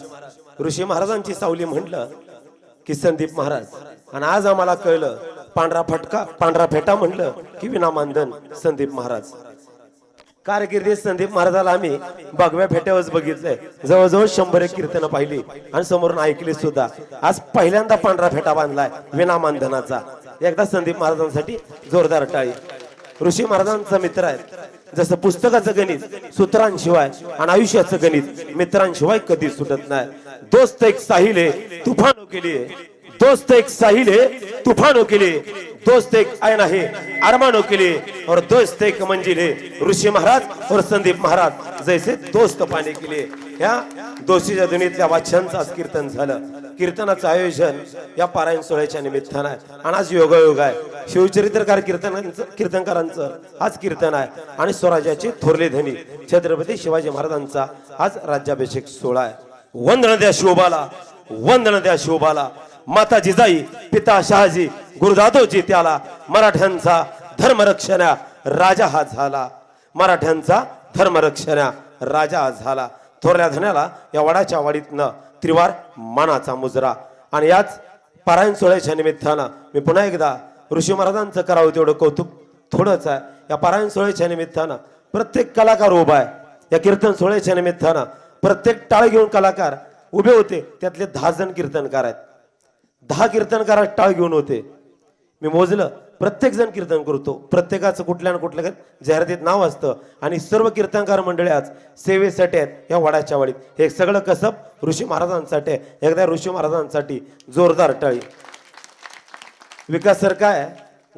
ऋषी महाराजांची सावली म्हटलं की संदीप महाराज, आणि आज आम्हाला कळलं पांढरा फेटा म्हटलं की विनामानधन संदीप महाराज. कारकिर्दीत संदीप महाराजाला आम्ही भगव्या फेट्यावरच बघितलंय, जवळजवळ 100 कीर्तनं पाहिली आणि समोरून ऐकली सुद्धा. आज पहिल्यांदा पांढरा फेटा बांधलाय विनामानधनाचा. एकदा संदीप महाराजांसाठी जोरदार टाळी. ऋषी महाराजांचा मित्र आहे. जसं पुस्तकाचं गणित सूत्रांशिवाय आणि आयुष्याचं गणित मित्रांशिवाय कधी सुटत नाही. दोस्त एक साहिल है तूफानों के लिए, दोस्त एक साहिल है तूफानों के लिए, दोस्त एक आईना है अरमानों के लिए, और दोस्त एक मंजिल है ऋषी महाराज और संदीप महाराज जैसे दोस्त पाने के लिए. या दोषीच्या दुनियेतल्या वाच्यांचं आज कीर्तन झालं. कीर्तनाचं आयोजन या पारायण सोहळ्याच्या निमित्तानं आहे आणि आज योगायोग आहे. शिवचरित्रकार कीर्तनकारांचं आज कीर्तन आहे आणि स्वराज्याचे थोरले धनी छत्रपती शिवाजी महाराजांचा आज राज्याभिषेक सोहळा आहे. वंदन द्या शिवबाला, वंदन द्या शिवबाला. माता जिजाई, पिता शहाजी, गुरुदादोजी त्याला. मराठ्यांचा धर्मरक्षणा राजा हा झाला, मराठ्यांचा धर्मरक्षणा राजा हा झाला. थोरल्या धन्याला या वडाच्या वाडीतनं त्रिवार मानाचा मुजरा. आणि याच पारायण सोहळ्याच्या निमित्तानं मी पुन्हा एकदा ऋषी महाराजांचं करावं तेवढं कौतुक थोडंच आहे. या पारायण सोहळ्याच्या निमित्तानं प्रत्येक कलाकार उभा आहे. या कीर्तन सोहळ्याच्या निमित्तानं प्रत्येक टाळ घेऊन कलाकार उभे होते. त्यातले 10 जण कीर्तनकार आहेत. 10 कीर्तनकार टाळ घेऊन होते. मी मोजलं, प्रत्येक जण कीर्तन करतो. प्रत्येकाचं कुठल्या ना कुठल्या जाहिरातीत नाव असतं आणि सर्व कीर्तनकार मंडळी आज सेवेसाठी आहेत या वडाच्या वाडीत. हे सगळं कसब ऋषी महाराजांसाठी आहे. एकदा ऋषी महाराजांसाठी जोरदार टाळी. विकास सर काय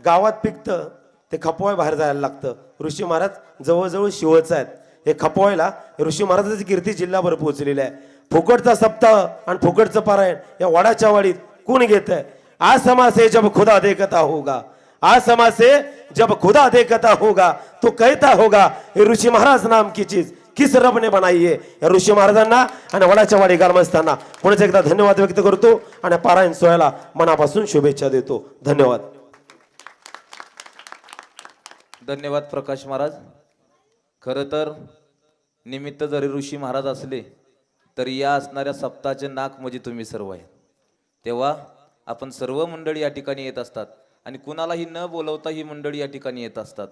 गावात पिकतं ते खपवाय बाहेर जायला लागतं. ऋषी महाराज जवळजवळ शिवच आहेत. हे खपवायला ऋषी महाराजांची कीर्ती जिल्हाभर पोहोचलेली आहे. फुकटचा सप्ताह आणि फुकटचं पारायण या वडाच्या वाडीत कोण घेत आहे? आज समाज से जब खुदा देखता होगा, आज समाज से जब खुदा देखता होगा तो कहता होगा ये ऋषी महाराज नाम की चीज किस रब ने बनाई है. या ऋषी महाराजांना आणि वडाच्या वाडी ग्रामस्थांना पुन्हा एकदा धन्यवाद व्यक्त करतो आणि पारायण सोहळ्याला मनापासून शुभेच्छा देतो. धन्यवाद. धन्यवाद प्रकाश महाराज. खरं तर निमित्त जरी ऋषी महाराज असले तरी या असणाऱ्या सप्ताहाचे नाक म्हणजे तुम्ही सर्व आहे. तेव्हा आपण सर्व मंडळी या ठिकाणी येत असतात आणि कुणालाही न बोलवता ही मंडळी या ठिकाणी येत असतात.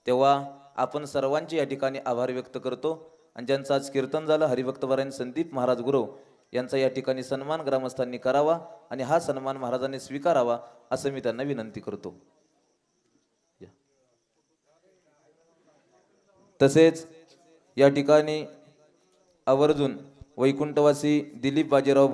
तेव्हा आपण सर्वांचे या ठिकाणी आभार व्यक्त करतो. आणि ज्यांचं आज कीर्तन झालं हरिभक्तपरायण संदीप महाराज गुरु यांचा या ठिकाणी सन्मान ग्रामस्थांनी करावा आणि हा सन्मान महाराजांनी स्वीकारावा असं मी त्यांना विनंती करतो. तसेच या ठिकाणी आवर्जून वैकुंठवासी दिलीप बाजीराव